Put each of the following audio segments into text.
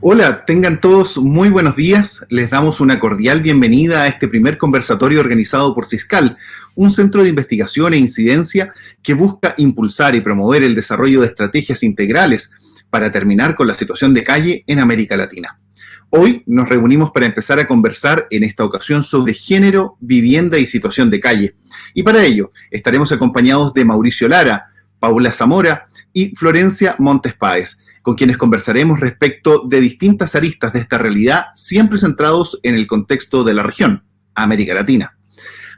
Hola, tengan todos muy buenos días. Les damos una cordial bienvenida a este primer conversatorio organizado por Ciscal, un centro de investigación e incidencia que busca impulsar y promover el desarrollo de estrategias integrales para terminar con la situación de calle en América Latina. Hoy nos reunimos para empezar a conversar en esta ocasión sobre género, vivienda y situación de calle. Y para ello estaremos acompañados de Mauricio Lara, Paula Zamora y Florencia Montes Páez, con quienes conversaremos respecto de distintas aristas de esta realidad, siempre centrados en el contexto de la región, América Latina.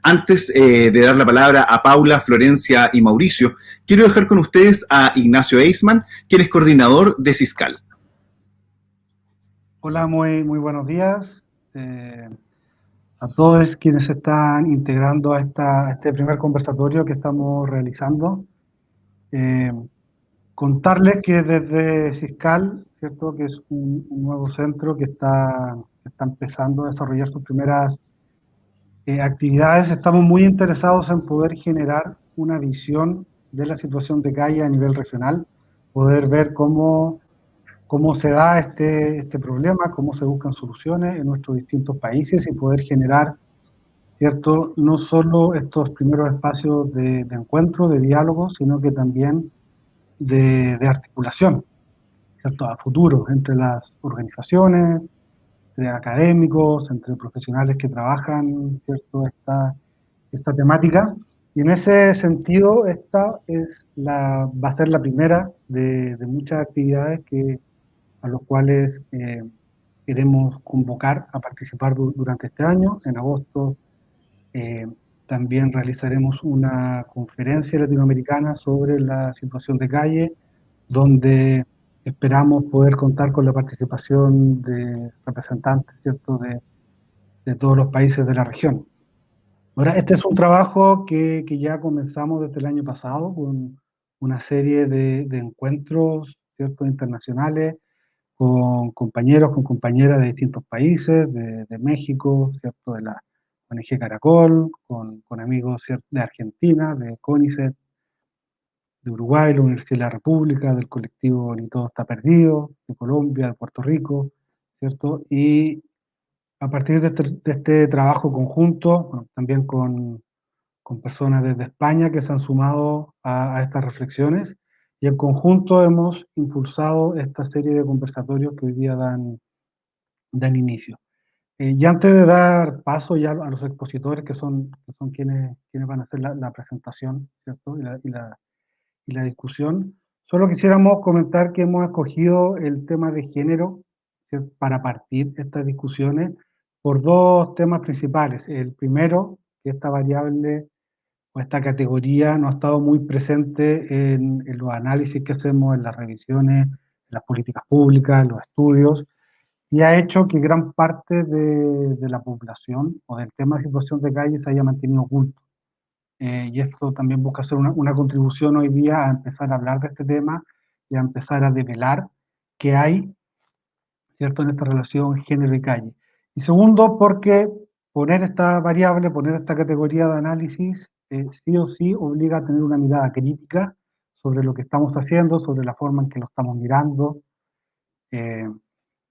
Antes de dar la palabra a Paula, Florencia y Mauricio, quiero dejar con ustedes a Ignacio Eisman, quien es coordinador de Ciscal. Hola, muy buenos días a todos quienes se están integrando a este primer conversatorio que estamos realizando. Contarles que desde Ciscal, ¿cierto?, que es un nuevo centro que está empezando a desarrollar sus primeras actividades, estamos muy interesados en poder generar una visión de la situación de calle a nivel regional, poder ver cómo se da este problema, cómo se buscan soluciones en nuestros distintos países y poder generar, ¿cierto?, no solo estos primeros espacios de encuentro, de diálogo, sino que también de articulación, ¿cierto?, a futuro entre las organizaciones, entre académicos, entre profesionales que trabajan, ¿cierto?, esta temática. Y en ese sentido, esta va a ser la primera de muchas actividades a los cuales queremos convocar a participar durante este año. En agosto también realizaremos una conferencia latinoamericana sobre la situación de calle, donde esperamos poder contar con la participación de representantes, ¿cierto?, de todos los países de la región. Ahora, este es un trabajo que ya comenzamos desde el año pasado con una serie de encuentros, ¿cierto?, internacionales, con compañeros, con compañeras de distintos países, de México, ¿cierto?, de la ONG Caracol, con amigos, ¿cierto?, de Argentina, de CONICET, de Uruguay, la Universidad de la República, del colectivo Ni Todo Está Perdido, de Colombia, de Puerto Rico, ¿cierto? Y a partir de este trabajo conjunto, bueno, también con personas desde España que se han sumado a estas reflexiones, y en conjunto hemos impulsado esta serie de conversatorios que hoy día dan inicio. Y antes de dar paso ya a los expositores, que son quienes van a hacer la presentación, ¿cierto?, y la discusión, solo quisiéramos comentar que hemos escogido el tema de género, ¿cierto?, para partir estas discusiones por dos temas principales. El primero, que esta variable o esta categoría no ha estado muy presente en los análisis que hacemos, en las revisiones, en las políticas públicas, en los estudios, y ha hecho que gran parte de la población o del tema de situación de calle se haya mantenido oculto. Y esto también busca hacer una contribución hoy día a empezar a hablar de este tema y a empezar a develar qué hay, ¿cierto?, en esta relación género y calle. Y segundo, porque poner esta variable, poner esta categoría de análisis, sí o sí obliga a tener una mirada crítica sobre lo que estamos haciendo, sobre la forma en que lo estamos mirando,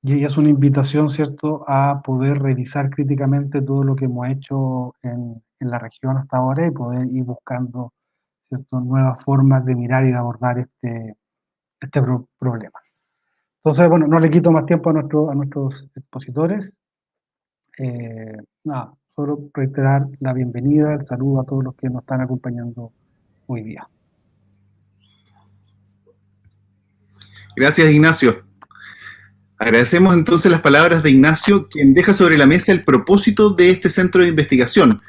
y es una invitación, ¿cierto?, a poder revisar críticamente todo lo que hemos hecho en la región hasta ahora y poder ir buscando, ¿cierto?, nuevas formas de mirar y de abordar este problema. Entonces, bueno, no le quito más tiempo a nuestros expositores. Nada, solo reiterar la bienvenida, el saludo a todos los que nos están acompañando hoy día. Gracias, Ignacio. Agradecemos entonces las palabras de Ignacio, quien deja sobre la mesa el propósito de este centro de investigación.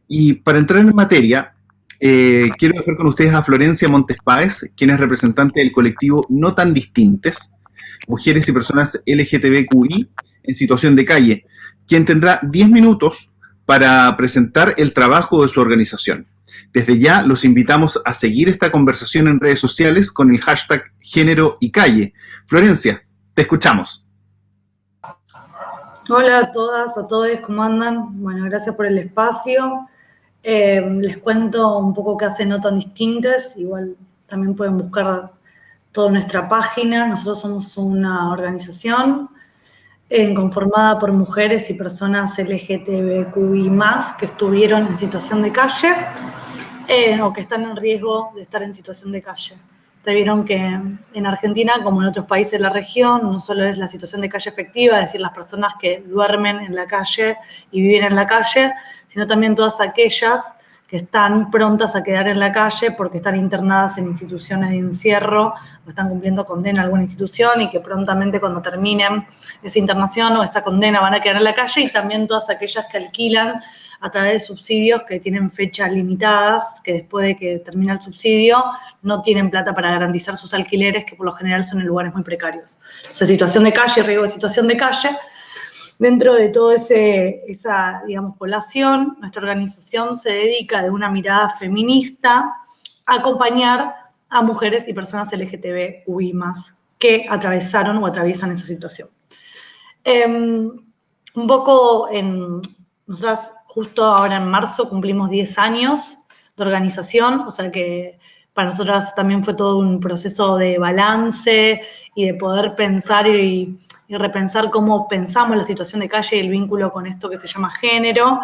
Y para entrar en materia, quiero dejar con ustedes a Florencia Montes Páez, quien es representante del colectivo No Tan Distintes, mujeres y personas LGTBQI en situación de calle, quien tendrá 10 minutos para presentar el trabajo de su organización. Desde ya los invitamos a seguir esta conversación en redes sociales con el hashtag Género y Calle. Florencia, te escuchamos. Hola a todas, a todos, ¿cómo andan? Bueno, gracias por el espacio. Les cuento un poco qué hace No Tan Distintes, igual también pueden buscar toda nuestra página. Nosotros somos una organización conformada por mujeres y personas LGTBQI+, que estuvieron en situación de calle o que están en riesgo de estar en situación de calle. Ustedes vieron que en Argentina, como en otros países de la región, no solo es la situación de calle efectiva, es decir, las personas que duermen en la calle y viven en la calle, sino también todas aquellas que están prontas a quedar en la calle porque están internadas en instituciones de encierro o están cumpliendo condena en alguna institución y que prontamente cuando terminen esa internación o esta condena van a quedar en la calle, y también todas aquellas que alquilan a través de subsidios que tienen fechas limitadas, que después de que termina el subsidio no tienen plata para garantizar sus alquileres, que por lo general son en lugares muy precarios. O sea, situación de calle, riesgo de situación de calle. Dentro de toda esa, digamos, población, nuestra organización se dedica de una mirada feminista a acompañar a mujeres y personas LGTBQI+, que atravesaron o atraviesan esa situación. Un poco nosotras justo ahora en marzo cumplimos 10 años de organización, o sea que para nosotras también fue todo un proceso de balance y de poder pensar y repensar cómo pensamos la situación de calle y el vínculo con esto que se llama género,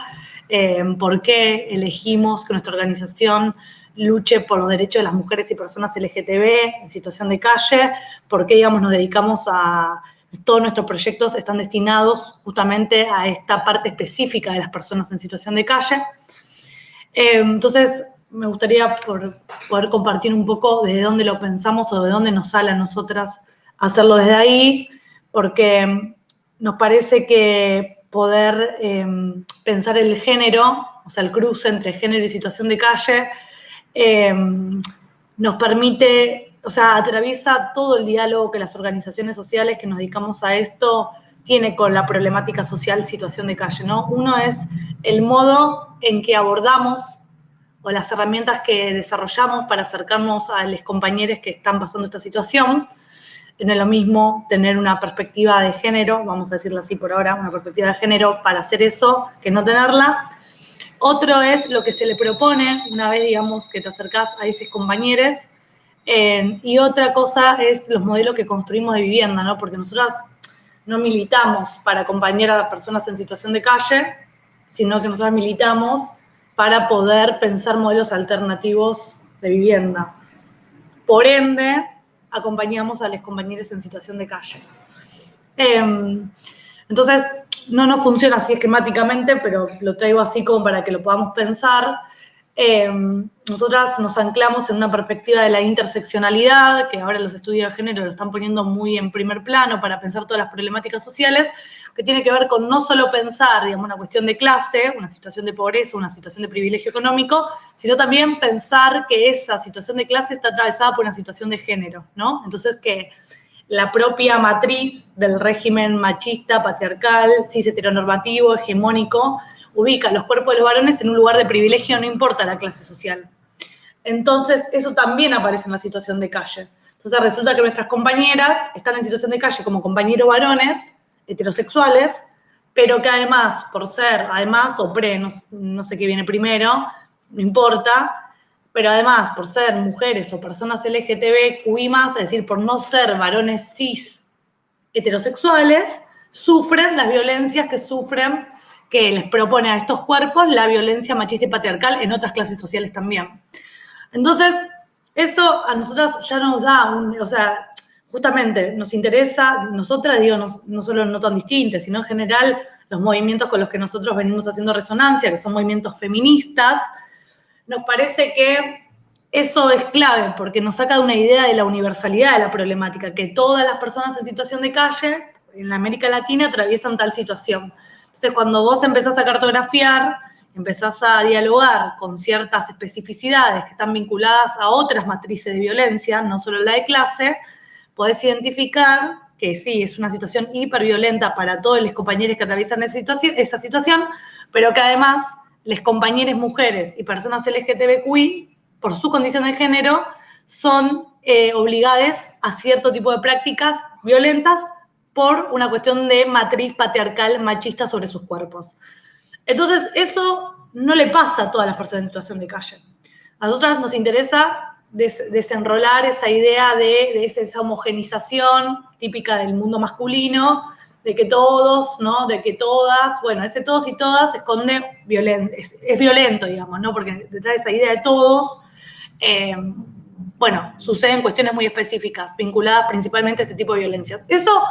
por qué elegimos que nuestra organización luche por los derechos de las mujeres y personas LGTB en situación de calle, por qué, digamos, nos dedicamos a... Todos nuestros proyectos están destinados justamente a esta parte específica de las personas en situación de calle. Entonces, me gustaría poder compartir un poco desde dónde lo pensamos o de dónde nos sale a nosotras hacerlo desde ahí, porque nos parece que poder pensar el género, o sea, el cruce entre género y situación de calle, nos permite, o sea, atraviesa todo el diálogo que las organizaciones sociales que nos dedicamos a esto tiene con la problemática social situación de calle, ¿no? Uno es el modo en que abordamos o las herramientas que desarrollamos para acercarnos a los compañeros que están pasando esta situación. No es lo mismo tener una perspectiva de género, vamos a decirlo así por ahora, una perspectiva de género para hacer eso que no tenerla. Otro es lo que se le propone una vez, digamos, que te acercás a esos compañeros. Y otra cosa es los modelos que construimos de vivienda, ¿no? Porque nosotras no militamos para acompañar a personas en situación de calle, sino que nosotras militamos para poder pensar modelos alternativos de vivienda. Por ende, acompañamos a los compañeros en situación de calle. Entonces, no funciona así esquemáticamente, pero lo traigo así como para que lo podamos pensar. Nosotras nos anclamos en una perspectiva de la interseccionalidad, que ahora los estudios de género lo están poniendo muy en primer plano para pensar todas las problemáticas sociales, que tiene que ver con no solo pensar, digamos, una cuestión de clase, una situación de pobreza, una situación de privilegio económico, sino también pensar que esa situación de clase está atravesada por una situación de género, ¿no? Entonces, que la propia matriz del régimen machista, patriarcal, cis heteronormativo, hegemónico, ubica los cuerpos de los varones en un lugar de privilegio, no importa la clase social. Entonces, eso también aparece en la situación de calle. Entonces, resulta que nuestras compañeras están en situación de calle como compañeros varones, heterosexuales, pero que además, por ser, además o pre, no sé qué viene primero, no importa, pero además, por ser mujeres o personas LGTBQI+, es decir, por no ser varones cis heterosexuales, sufren las violencias que les propone a estos cuerpos la violencia machista y patriarcal en otras clases sociales también. Entonces, eso a nosotras ya nos da, o sea, justamente nos interesa, nosotras, digo, no solo no tan distintas, sino en general los movimientos con los que nosotros venimos haciendo resonancia, que son movimientos feministas, nos parece que eso es clave porque nos saca de una idea de la universalidad de la problemática, que todas las personas en situación de calle en la América Latina atraviesan tal situación. Entonces, cuando vos empezás a cartografiar, empezás a dialogar con ciertas especificidades que están vinculadas a otras matrices de violencia, no solo la de clase, podés identificar que sí, es una situación hiperviolenta para todos los compañeros que atraviesan esa situación, pero que además las compañeras mujeres y personas LGTBQI, por su condición de género, son obligadas a cierto tipo de prácticas violentas por una cuestión de matriz patriarcal machista sobre sus cuerpos. Entonces, eso no le pasa a todas las personas en situación de calle. A nosotras nos interesa desenrolar esa idea de esa homogenización típica del mundo masculino, de que todos, ¿no? De que todas, bueno, ese todos y todas esconde es violento, digamos, ¿no? Porque detrás de esa idea de todos, bueno, suceden cuestiones muy específicas, vinculadas principalmente a este tipo de violencias. Eso,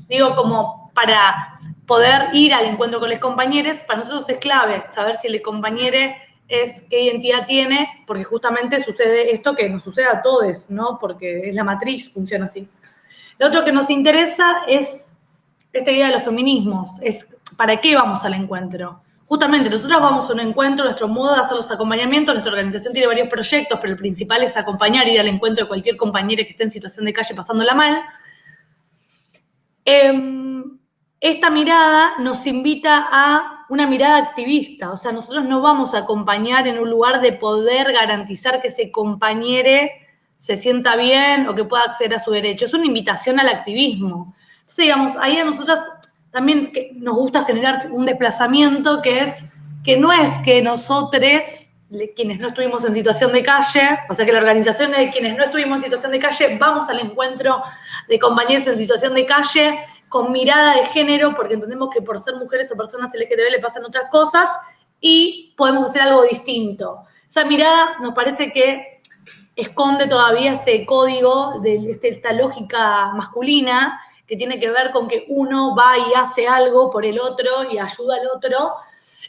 digo, como para poder ir al encuentro con los compañeros, para nosotros es clave saber si el compañero es qué identidad tiene, porque justamente sucede esto que nos sucede a todos, ¿no? Porque es la matriz, funciona así. Lo otro que nos interesa es esta idea de los feminismos, es ¿para qué vamos al encuentro? Justamente, nosotros vamos a un encuentro, nuestro modo de hacer los acompañamientos, nuestra organización tiene varios proyectos, pero el principal es acompañar, ir al encuentro de cualquier compañera que esté en situación de calle pasándola mal. Esta mirada nos invita a una mirada activista, o sea, nosotros no vamos a acompañar en un lugar de poder garantizar que ese compañero se sienta bien o que pueda acceder a su derecho, es una invitación al activismo. Entonces, digamos, ahí a nosotros también nos gusta generar un desplazamiento que no es que nosotros, quienes no estuvimos en situación de calle, o sea que la organización de quienes no estuvimos en situación de calle, vamos al encuentro de compañeros en situación de calle con mirada de género, porque entendemos que por ser mujeres o personas LGTB le pasan otras cosas y podemos hacer algo distinto. Esa mirada nos parece que esconde todavía este código, esta lógica masculina que tiene que ver con que uno va y hace algo por el otro y ayuda al otro.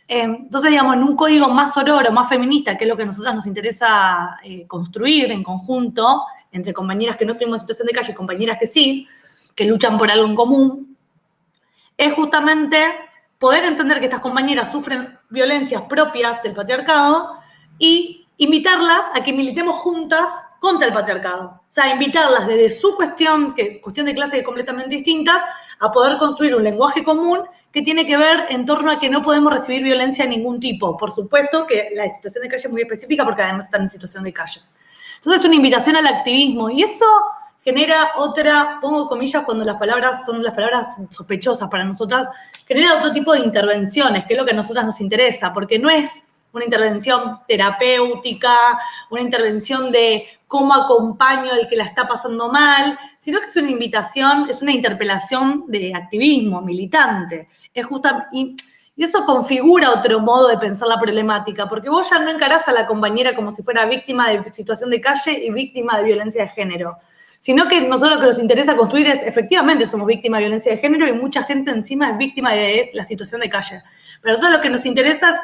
Entonces, digamos, en un código más sororo, más feminista, que es lo que a nosotras nos interesa construir en conjunto, entre compañeras que no estuvimos en situación de calle y compañeras que sí, que luchan por algo en común, es justamente poder entender que estas compañeras sufren violencias propias del patriarcado y invitarlas a que militemos juntas contra el patriarcado. O sea, invitarlas desde su cuestión, que es cuestión de clases completamente distintas, a poder construir un lenguaje común que tiene que ver en torno a que no podemos recibir violencia de ningún tipo. Por supuesto que la situación de calle es muy específica porque además están en situación de calle. Entonces es una invitación al activismo y eso genera otra, pongo comillas cuando las palabras son las palabras sospechosas para nosotras, genera otro tipo de intervenciones, que es lo que a nosotras nos interesa, porque no es una intervención terapéutica, una intervención de cómo acompaño al que la está pasando mal, sino que es una invitación, es una interpelación de activismo militante. Es y eso configura otro modo de pensar la problemática, porque vos ya no encarás a la compañera como si fuera víctima de situación de calle y víctima de violencia de género, sino que nosotros lo que nos interesa construir es, efectivamente somos víctimas de violencia de género y mucha gente encima es víctima de la situación de calle. Pero a nosotros lo que nos interesa es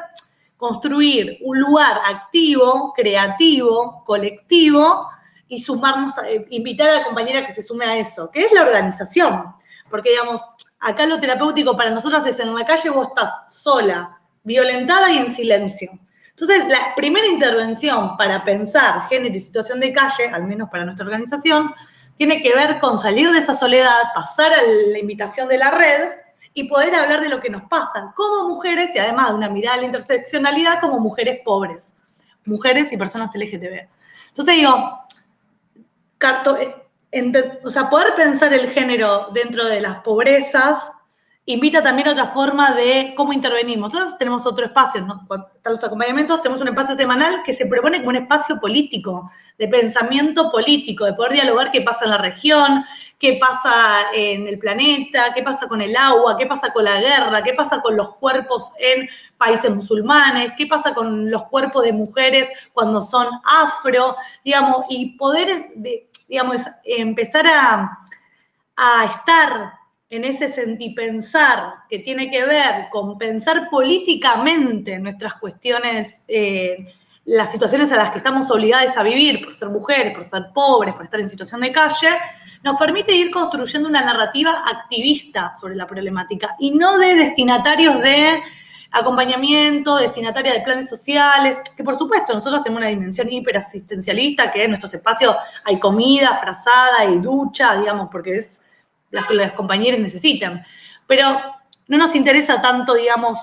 construir un lugar activo, creativo, colectivo y sumarnos, invitar a la compañera que se sume a eso, que es la organización. Porque, digamos, acá lo terapéutico para nosotros es en la calle vos estás sola, violentada y en silencio. Entonces, la primera intervención para pensar género y situación de calle, al menos para nuestra organización, tiene que ver con salir de esa soledad, pasar a la invitación de la red y poder hablar de lo que nos pasa como mujeres y además de una mirada a la interseccionalidad como mujeres pobres, mujeres y personas LGTB. Entonces digo, o sea, poder pensar el género dentro de las pobrezas invita también a otra forma de cómo intervenimos. Nosotros tenemos otro espacio, ¿no? Cuando están los acompañamientos, tenemos un espacio semanal que se propone como un espacio político, de pensamiento político, de poder dialogar qué pasa en la región, qué pasa en el planeta, qué pasa con el agua, qué pasa con la guerra, qué pasa con los cuerpos en países musulmanes, qué pasa con los cuerpos de mujeres cuando son afro, digamos, y poder, digamos, empezar a estar en ese sentipensar que tiene que ver con pensar políticamente nuestras cuestiones, las situaciones a las que estamos obligadas a vivir por ser mujeres, por ser pobres, por estar en situación de calle, nos permite ir construyendo una narrativa activista sobre la problemática y no de destinatarios de acompañamiento, destinataria de planes sociales, que por supuesto nosotros tenemos una dimensión hiperasistencialista, que en nuestros espacios hay comida, frazada, hay ducha, digamos, porque es las compañeras necesitan. Pero no nos interesa tanto, digamos,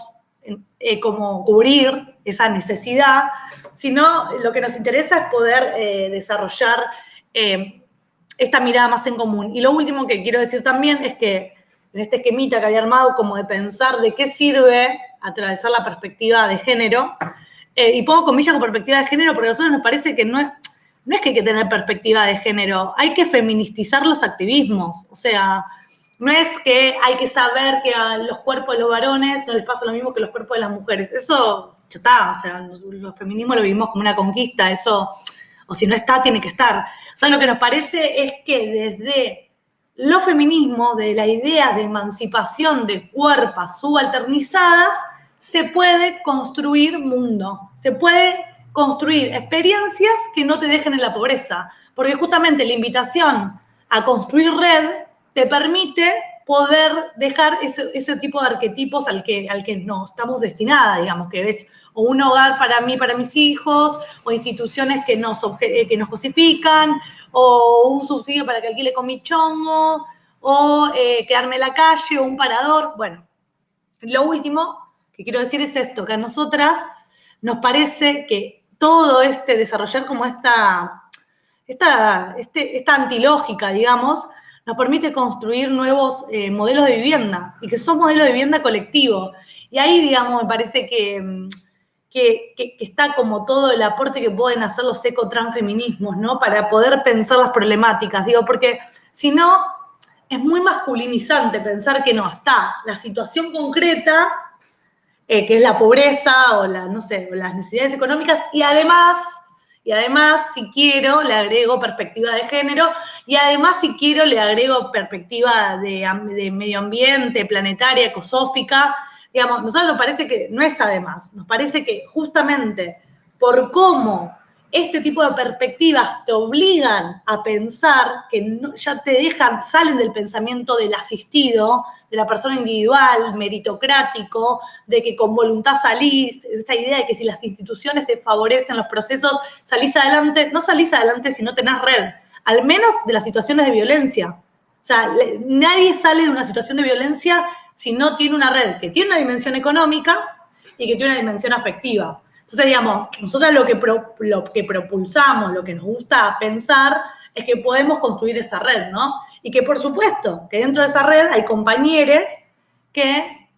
como cubrir esa necesidad, sino lo que nos interesa es poder desarrollar esta mirada más en común. Y lo último que quiero decir también es que en este esquemita que había armado como de pensar de qué sirve atravesar la perspectiva de género, y pongo comillas con perspectiva de género porque a nosotros nos parece que no es que hay que tener perspectiva de género, hay que feministizar los activismos. O sea, No es que hay que saber que a los cuerpos de los varones no les pasa lo mismo que los cuerpos de las mujeres. Eso ya está, o sea, los feminismos lo vivimos como una conquista, eso, o si no está, tiene que estar. O sea, lo que nos parece es que desde los feminismos, de la idea de emancipación de cuerpos subalternizadas, se puede construir mundo, se puede construir experiencias que no te dejen en la pobreza, porque justamente la invitación a construir red te permite poder dejar ese tipo de arquetipos al que no estamos destinadas, digamos, que es o un hogar para mí, para mis hijos, o instituciones que nos cosifican, o un subsidio para que alquile con mi chongo, o quedarme en la calle, o un parador. Bueno, lo último que quiero decir es esto, que a nosotras nos parece que todo desarrollar como esta antilógica, digamos, nos permite construir nuevos modelos de vivienda, y que son modelos de vivienda colectivo. Y ahí, digamos, me parece que está como todo el aporte que pueden hacer los ecotransfeminismos, ¿no? Para poder pensar las problemáticas, digo, porque si no, es muy masculinizante pensar que no está la situación concreta, que es la pobreza o no sé, o las necesidades económicas, y además, si quiero, le agrego perspectiva de género, y además, si quiero, le agrego perspectiva de medio ambiente, planetaria, ecosófica. Digamos, nosotros nos parece que no es además, nos parece que justamente por cómo este tipo de perspectivas te obligan a pensar, que no, ya te dejan, salen del pensamiento del asistido, de la persona individual, meritocrático, de que con voluntad salís, esta idea de que si las instituciones te favorecen los procesos, salís adelante. No salís adelante si no tenés red, al menos de las situaciones de violencia. O sea, nadie sale de una situación de violencia si no tiene una red que tiene una dimensión económica y que tiene una dimensión afectiva. Entonces, digamos, nosotros lo que propulsamos, lo que nos gusta pensar, es que podemos construir esa red, ¿no? Y que, por supuesto, que dentro de esa red hay compañeros que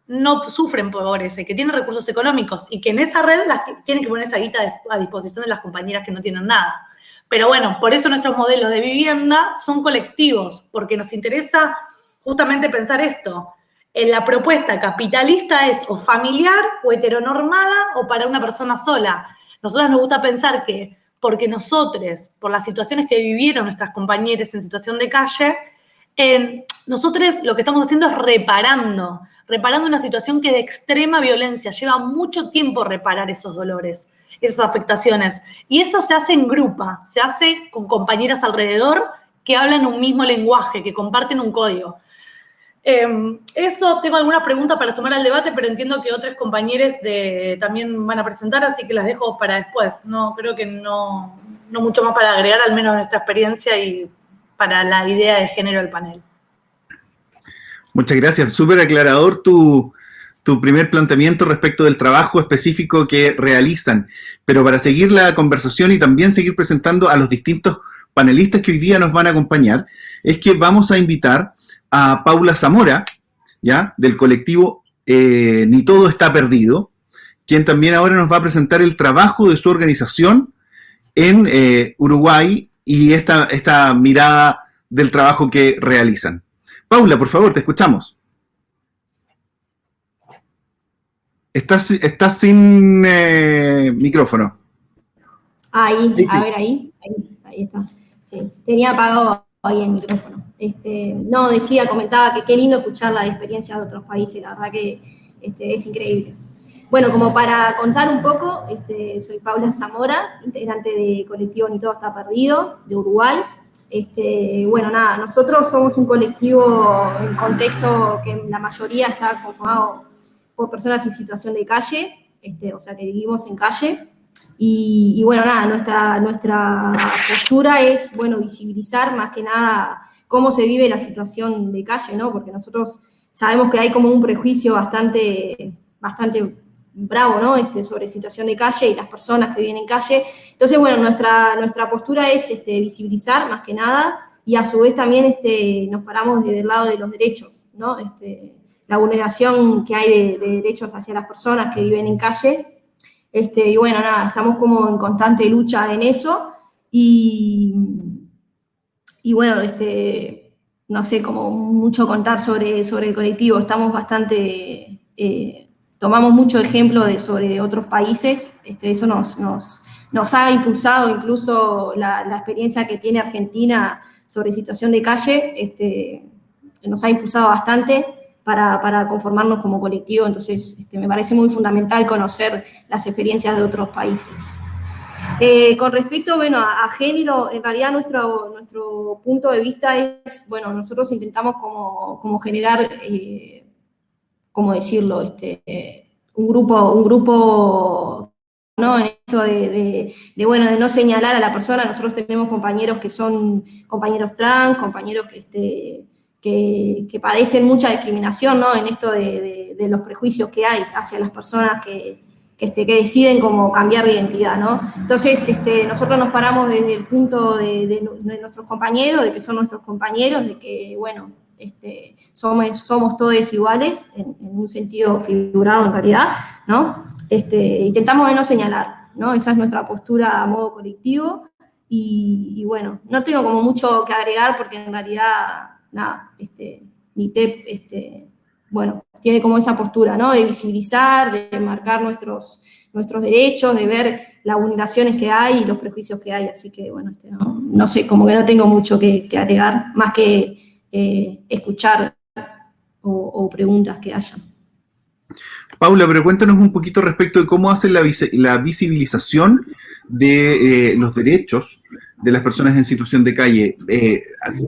no sufren pobreza y que tienen recursos económicos, y que en esa red tienen que poner esa guita a disposición de las compañeras que no tienen nada. Pero bueno, por eso nuestros modelos de vivienda son colectivos, porque nos interesa justamente pensar esto. La propuesta capitalista es o familiar o heteronormada o para una persona sola. Nosotros nos gusta pensar que porque nosotros, por las situaciones que vivieron nuestras compañeras en situación de calle, nosotros lo que estamos haciendo es reparando una situación que de extrema violencia, lleva mucho tiempo reparar esos dolores, esas afectaciones. Y eso se hace en grupo, se hace con compañeras alrededor que hablan un mismo lenguaje, que comparten un código. Eso, tengo algunas preguntas para sumar al debate, pero entiendo que otros compañeros también van a presentar, así que las dejo para después. No, creo que no mucho más para agregar, al menos nuestra experiencia y para la idea de género del panel. Muchas gracias. Súper aclarador tu primer planteamiento respecto del trabajo específico que realizan. Pero para seguir la conversación y también seguir presentando a los distintos panelistas que hoy día nos van a acompañar, es que vamos a invitar a Paula Zamora, ¿ya? Del colectivo Ni Todo Está Perdido, quien también ahora nos va a presentar el trabajo de su organización en Uruguay y esta mirada del trabajo que realizan. Paula, por favor, te escuchamos. Estás sin micrófono. Ahí, Sí. a ver, ahí está. Sí, tenía apagado ahí el micrófono. Comentaba que qué lindo escuchar la experiencia de otros países, la verdad que es increíble. Bueno, como para contar un poco, soy Paula Zamora, integrante de colectivo Ni Todo Está Perdido, de Uruguay. Nosotros somos un colectivo en contexto que la mayoría está conformado por personas en situación de calle, o sea, que vivimos en calle. Y nuestra postura es, visibilizar más que nada cómo se vive la situación de calle, ¿no? Porque nosotros sabemos que hay como un prejuicio bastante bravo, ¿no? Sobre situación de calle y las personas que viven en calle. Entonces, nuestra postura es visibilizar más que nada, y a su vez también nos paramos del lado de los derechos, ¿no? La vulneración que hay de derechos hacia las personas que viven en calle. Estamos como en constante lucha en eso, no sé, como mucho contar sobre el colectivo. Estamos bastante, tomamos mucho ejemplo sobre otros países. Eso nos ha impulsado incluso la experiencia que tiene Argentina sobre situación de calle, nos ha impulsado bastante para conformarnos como colectivo. Entonces, me parece muy fundamental conocer las experiencias de otros países. Con respecto, bueno, a género, en realidad nuestro punto de vista es, bueno, nosotros intentamos como generar, ¿cómo decirlo? Un grupo, ¿no? En esto bueno, de no señalar a la persona. Nosotros tenemos compañeros que son compañeros trans, compañeros que padecen mucha discriminación, ¿no? En esto de los prejuicios que hay hacia las personas que deciden como cambiar de identidad, ¿no? Entonces, nosotros nos paramos desde el punto de nuestros compañeros, de que son nuestros compañeros, de que, bueno, somos todos iguales, en un sentido figurado en realidad, ¿no? Intentamos de no señalar, ¿no? Esa es nuestra postura a modo colectivo, y bueno, no tengo como mucho que agregar, porque en realidad, nada, NITEP, bueno, tiene como esa postura, ¿no? De visibilizar, de marcar nuestros derechos, de ver las vulneraciones que hay y los prejuicios que hay. Así que, bueno, no sé, como que no tengo mucho que agregar, más que escuchar o preguntas que hayan. Paula, pero cuéntanos un poquito respecto de cómo hacen la visibilización de los derechos de las personas en situación de calle.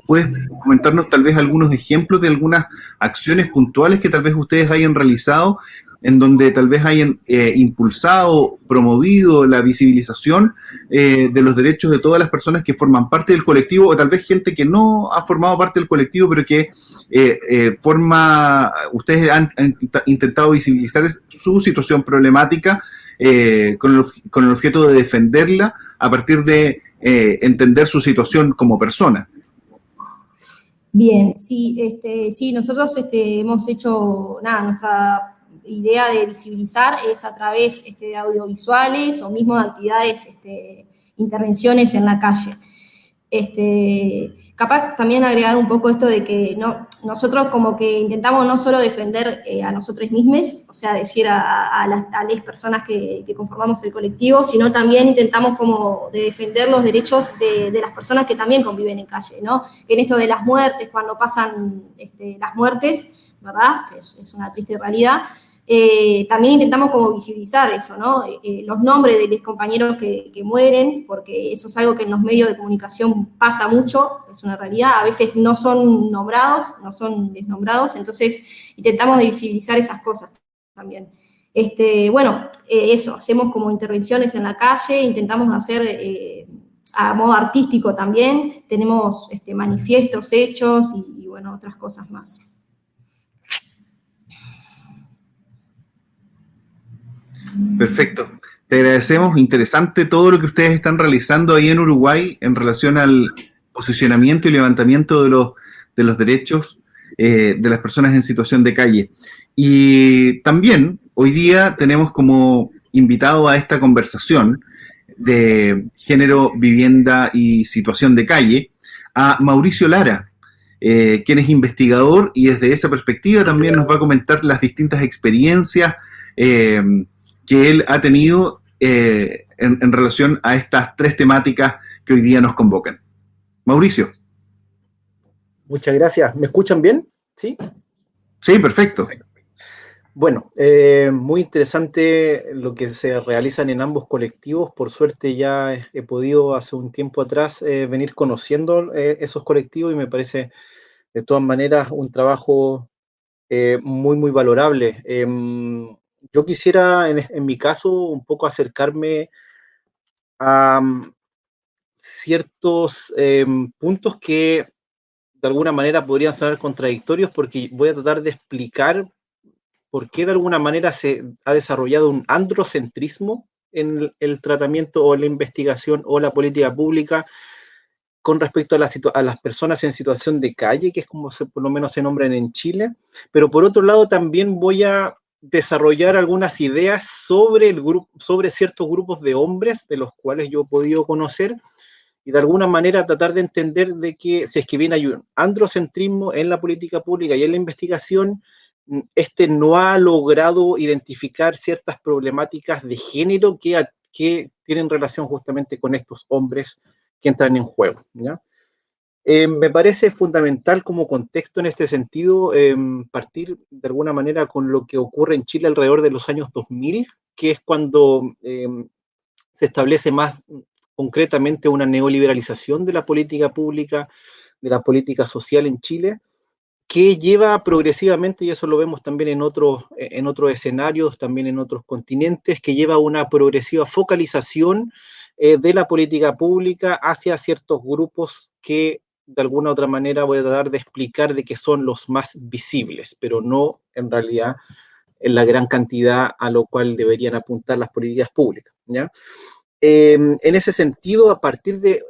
¿Puedes comentarnos tal vez algunos ejemplos de algunas acciones puntuales que tal vez ustedes hayan realizado, en donde tal vez hayan impulsado, promovido la visibilización de los derechos de todas las personas que forman parte del colectivo, o tal vez gente que no ha formado parte del colectivo, pero que ustedes han intentado visibilizar su situación problemática con el objeto de defenderla a partir de entender su situación como persona? Bien, sí, sí, nosotros hemos hecho, nada, nuestra idea de visibilizar es a través de audiovisuales o mismo de actividades, intervenciones en la calle. Capaz también agregar un poco esto de que nosotros como que intentamos no solo defender a nosotros mismos, o sea, decir a las personas que conformamos el colectivo, sino también intentamos como de defender los derechos de las personas que también conviven en calle, ¿no? En esto de las muertes, cuando pasan las muertes, ¿verdad? Que es una triste realidad. También intentamos como visibilizar eso, ¿no? Los nombres de los compañeros que mueren, porque eso es algo que en los medios de comunicación pasa mucho, es una realidad, a veces no son nombrados, no son desnombrados, entonces intentamos de visibilizar esas cosas también. Bueno, eso, hacemos como intervenciones en la calle, intentamos hacer a modo artístico también, tenemos manifiestos hechos y bueno, otras cosas más. Perfecto. Te agradecemos. Interesante todo lo que ustedes están realizando ahí en Uruguay en relación al posicionamiento y levantamiento de los derechos de las personas en situación de calle. Y también hoy día tenemos como invitado a esta conversación de género, vivienda y situación de calle a Mauricio Lara, quien es investigador y desde esa perspectiva también nos va a comentar las distintas experiencias que él ha tenido en relación a estas tres temáticas que hoy día nos convocan. Mauricio. Muchas gracias. ¿Me escuchan bien? ¿Sí? Sí, perfecto. Bueno, muy interesante lo que se realizan en ambos colectivos. Por suerte ya he podido hace un tiempo atrás venir conociendo esos colectivos y me parece de todas maneras un trabajo muy, muy valorable. Yo quisiera en mi caso un poco acercarme a ciertos puntos que de alguna manera podrían sonar contradictorios porque voy a tratar de explicar por qué de alguna manera se ha desarrollado un androcentrismo en el tratamiento o la investigación o la política pública con respecto a las personas en situación de calle, que es como por lo menos se nombran en Chile, pero por otro lado también voy a desarrollar algunas ideas sobre ciertos grupos de hombres de los cuales yo he podido conocer y de alguna manera tratar de entender de que si es que bien hay un androcentrismo en la política pública y en la investigación, este no ha logrado identificar ciertas problemáticas de género que tienen relación justamente con estos hombres que entran en juego, ¿ya? Me parece fundamental como contexto en este sentido partir de alguna manera con lo que ocurre en Chile alrededor de los años 2000, que es cuando se establece más concretamente una neoliberalización de la política pública, de la política social en Chile, que lleva progresivamente, y eso lo vemos también en otros escenarios, también en otros continentes, que lleva una progresiva focalización de la política pública hacia ciertos grupos que de alguna u otra manera voy a tratar de explicar de que son los más visibles, pero no en realidad en la gran cantidad a lo cual deberían apuntar las políticas públicas, ¿ya? En ese sentido, a partir de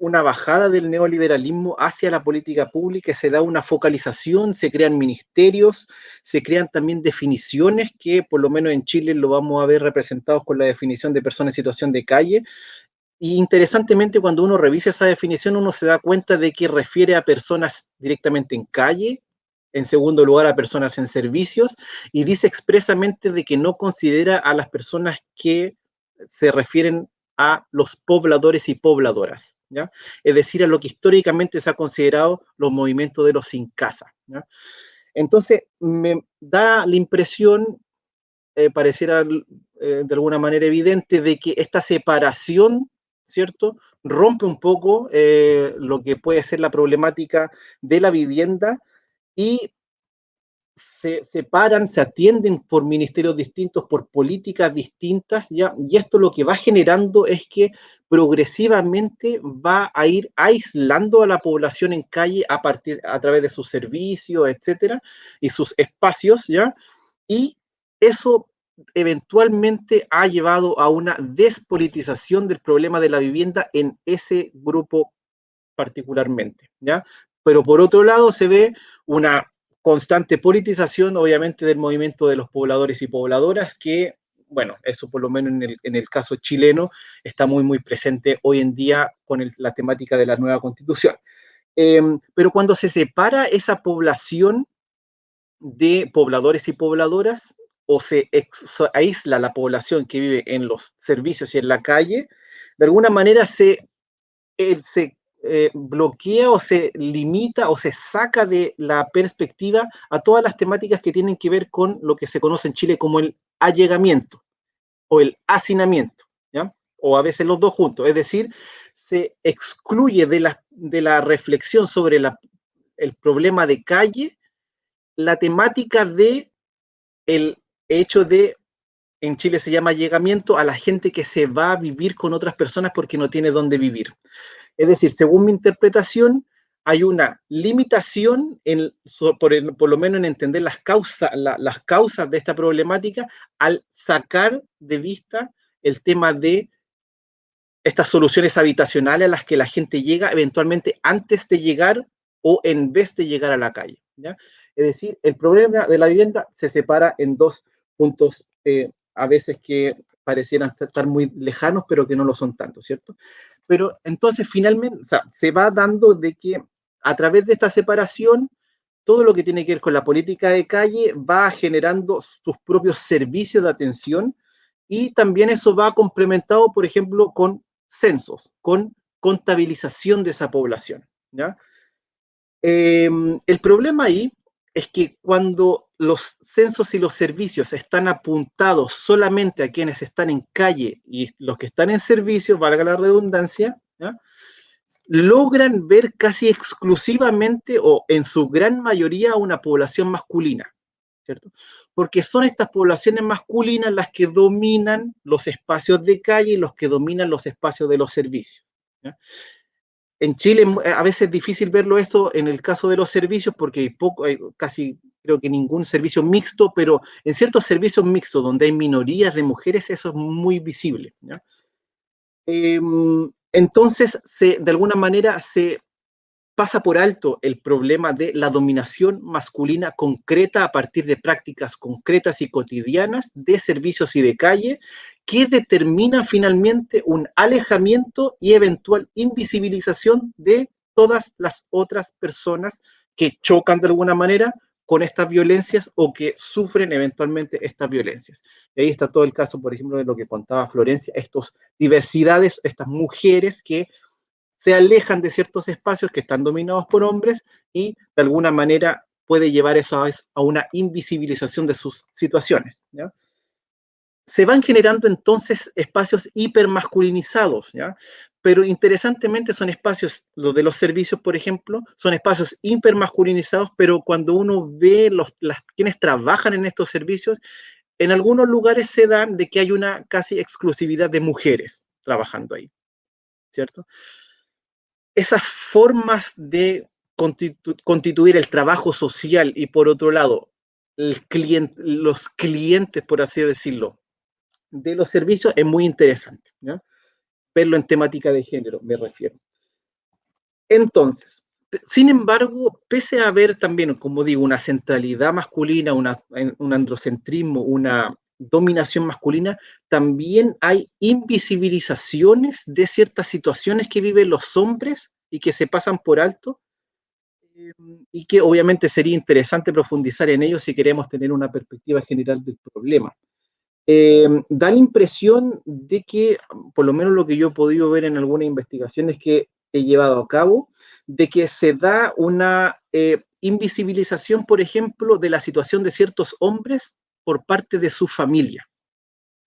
una bajada del neoliberalismo hacia la política pública, se da una focalización, se crean ministerios, se crean también definiciones que por lo menos en Chile lo vamos a ver representados con la definición de persona en situación de calle. Y interesantemente, cuando uno revisa esa definición, uno se da cuenta de que refiere a personas directamente en calle, en segundo lugar a personas en servicios, y dice expresamente de que no considera a las personas que se refieren a los pobladores y pobladoras, ¿ya? Es decir, a lo que históricamente se ha considerado los movimientos de los sin casa, ¿ya? Entonces, me da la impresión, pareciera de alguna manera evidente, de que esta separación, ¿cierto?, rompe un poco lo que puede ser la problemática de la vivienda y se separan, se atienden por ministerios distintos, por políticas distintas, ¿ya? Y esto lo que va generando es que progresivamente va a ir aislando a la población en calle a través de sus servicios, etcétera, y sus espacios, ¿ya? Y eso eventualmente ha llevado a una despolitización del problema de la vivienda en ese grupo particularmente, ¿ya? Pero por otro lado se ve una constante politización, obviamente, del movimiento de los pobladores y pobladoras, que, bueno, eso por lo menos en el caso chileno está muy, muy presente hoy en día con la temática de la nueva constitución. Pero cuando se separa esa población de pobladores y pobladoras, o se aísla la población que vive en los servicios y en la calle, de alguna manera se bloquea o se limita o se saca de la perspectiva a todas las temáticas que tienen que ver con lo que se conoce en Chile como el allegamiento o el hacinamiento, ¿ya? O a veces los dos juntos, es decir, se excluye de la reflexión sobre el problema de calle la temática de el hecho de, en Chile se llama allegamiento, a la gente que se va a vivir con otras personas porque no tiene dónde vivir. Es decir, según mi interpretación, hay una limitación, por lo menos en entender las causas de esta problemática, al sacar de vista el tema de estas soluciones habitacionales a las que la gente llega eventualmente antes de llegar o en vez de llegar a la calle, ¿ya? Es decir, el problema de la vivienda se separa en dos puntos, a veces que parecieran estar muy lejanos, pero que no lo son tanto, ¿cierto? Pero entonces finalmente, o sea, se va dando de que a través de esta separación, todo lo que tiene que ver con la política de calle va generando sus propios servicios de atención y también eso va complementado, por ejemplo, con censos, con contabilización de esa población, ¿ya? El problema ahí es que cuando los censos y los servicios están apuntados solamente a quienes están en calle y los que están en servicios, valga la redundancia, ¿ya?, logran ver casi exclusivamente o en su gran mayoría una población masculina, ¿cierto? Porque son estas poblaciones masculinas las que dominan los espacios de calle y los que dominan los espacios de los servicios, ¿ya? En Chile a veces es difícil verlo esto en el caso de los servicios porque hay casi creo que ningún servicio mixto, pero en ciertos servicios mixtos donde hay minorías de mujeres eso es muy visible, ¿ya? Entonces, de alguna manera se pasa por alto el problema de la dominación masculina concreta a partir de prácticas concretas y cotidianas de servicios y de calle que determinan finalmente un alejamiento y eventual invisibilización de todas las otras personas que chocan de alguna manera con estas violencias o que sufren eventualmente estas violencias. Y ahí está todo el caso, por ejemplo, de lo que contaba Florencia, estas diversidades, estas mujeres que se alejan de ciertos espacios que están dominados por hombres y de alguna manera puede llevar eso a una invisibilización de sus situaciones, ¿ya? Se van generando entonces espacios hipermasculinizados, ¿ya? Pero interesantemente son espacios, los de los servicios, por ejemplo, son espacios hipermasculinizados, pero cuando uno ve quienes trabajan en estos servicios, en algunos lugares se dan de que hay una casi exclusividad de mujeres trabajando ahí, ¿cierto? Esas formas de constituir el trabajo social y por otro lado, los clientes, por así decirlo, de los servicios es muy interesante, ¿ya? Verlo en temática de género, me refiero. Entonces, sin embargo, pese a haber también, como digo, una centralidad masculina, un androcentrismo, una dominación masculina, también hay invisibilizaciones de ciertas situaciones que viven los hombres y que se pasan por alto, y que obviamente sería interesante profundizar en ello si queremos tener una perspectiva general del problema. Da la impresión de que, por lo menos lo que yo he podido ver en algunas investigaciones que he llevado a cabo, de que se da una invisibilización, por ejemplo, de la situación de ciertos hombres por parte de su familia,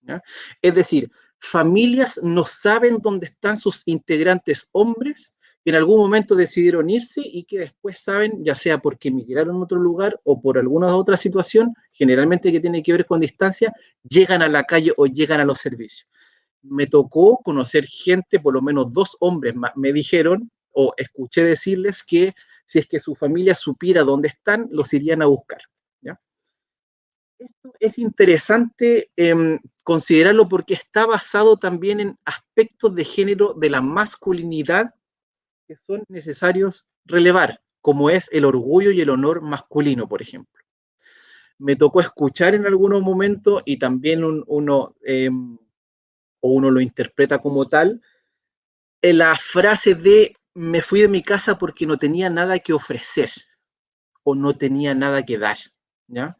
¿ya? Es decir, familias no saben dónde están sus integrantes hombres que en algún momento decidieron irse y que después saben, ya sea porque emigraron a otro lugar o por alguna otra situación, generalmente que tiene que ver con distancia, llegan a la calle o llegan a los servicios. Me tocó conocer gente, por lo menos 2 hombres me dijeron o escuché decirles que si es que su familia supiera dónde están, los irían a buscar, ¿ya? Esto es interesante considerarlo porque está basado también en aspectos de género de la masculinidad que son necesarios relevar, como es el orgullo y el honor masculino, por ejemplo. Me tocó escuchar en algunos momentos y también uno lo interpreta como tal, la frase de me fui de mi casa porque no tenía nada que ofrecer o no tenía nada que dar, ¿ya?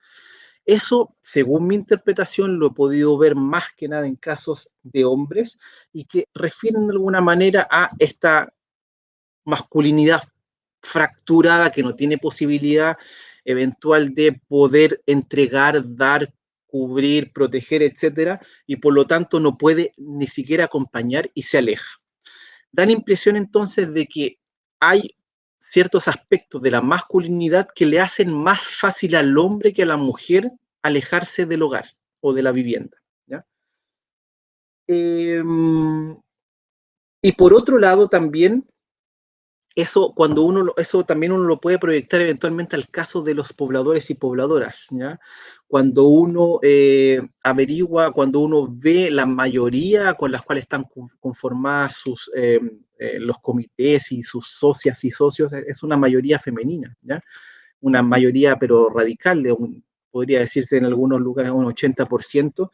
Eso, según mi interpretación, lo he podido ver más que nada en casos de hombres y que refieren de alguna manera a esta masculinidad fracturada que no tiene posibilidad eventual de poder entregar, dar, cubrir, proteger, etcétera, y por lo tanto no puede ni siquiera acompañar y se aleja. Da la impresión entonces de que hay ciertos aspectos de la masculinidad que le hacen más fácil al hombre que a la mujer alejarse del hogar o de la vivienda, ¿ya? Y por otro lado también, eso también uno lo puede proyectar eventualmente al caso de los pobladores y pobladoras, ¿ya? Cuando uno averigua, cuando uno ve la mayoría con las cuales están conformadas los comités y sus socias y socios, es una mayoría femenina, ¿ya? Una mayoría pero radical, podría decirse en algunos lugares un 80%,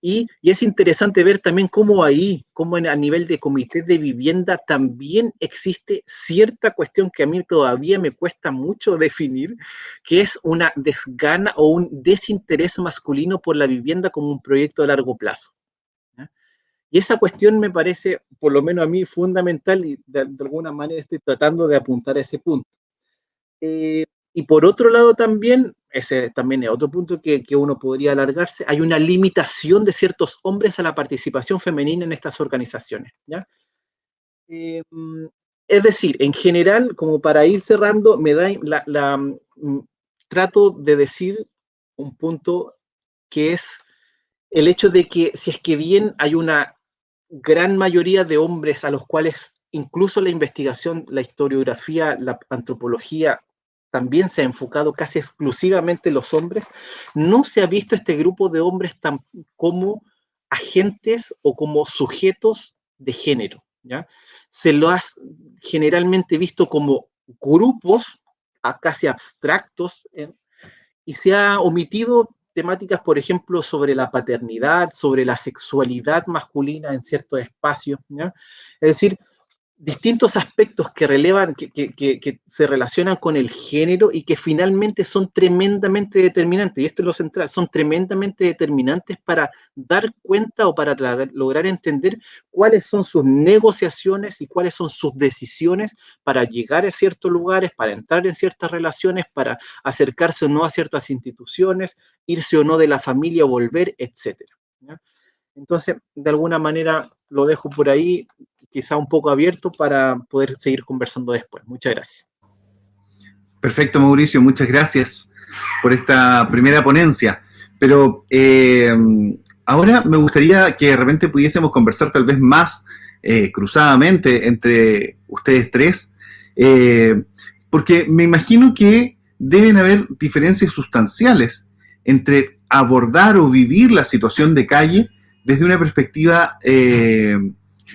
y es interesante ver también cómo a nivel de comité de vivienda también existe cierta cuestión que a mí todavía me cuesta mucho definir, que es una desgana o un desinterés masculino por la vivienda como un proyecto a largo plazo, ¿ya? Y esa cuestión me parece, por lo menos a mí, fundamental y de alguna manera estoy tratando de apuntar a ese punto. Y por otro lado también, ese también es otro punto que uno podría alargarse, hay una limitación de ciertos hombres a la participación femenina en estas organizaciones, ¿ya? Es decir, en general, como para ir cerrando, trato de decir un punto que es el hecho de que si es que bien hay una gran mayoría de hombres a los cuales incluso la investigación, la historiografía, la antropología también se ha enfocado casi exclusivamente en los hombres, no se ha visto este grupo de hombres como agentes o como sujetos de género, ¿ya? Se lo ha generalmente visto como grupos casi abstractos, y se ha omitido temáticas, por ejemplo, sobre la paternidad, sobre la sexualidad masculina en ciertos espacios, ¿ya? Es decir, distintos aspectos que relevan, que se relacionan con el género y que finalmente son tremendamente determinantes, y esto es lo central, son tremendamente determinantes para dar cuenta o para lograr entender cuáles son sus negociaciones y cuáles son sus decisiones para llegar a ciertos lugares, para entrar en ciertas relaciones, para acercarse o no a ciertas instituciones, irse o no de la familia o volver, etcétera, ¿ya? Entonces, de alguna manera lo dejo por ahí, quizá un poco abierto para poder seguir conversando después. Muchas gracias. Perfecto, Mauricio, muchas gracias por esta primera ponencia. Pero ahora me gustaría que de repente pudiésemos conversar tal vez más cruzadamente entre ustedes tres, porque me imagino que deben haber diferencias sustanciales entre abordar o vivir la situación de calle desde una perspectiva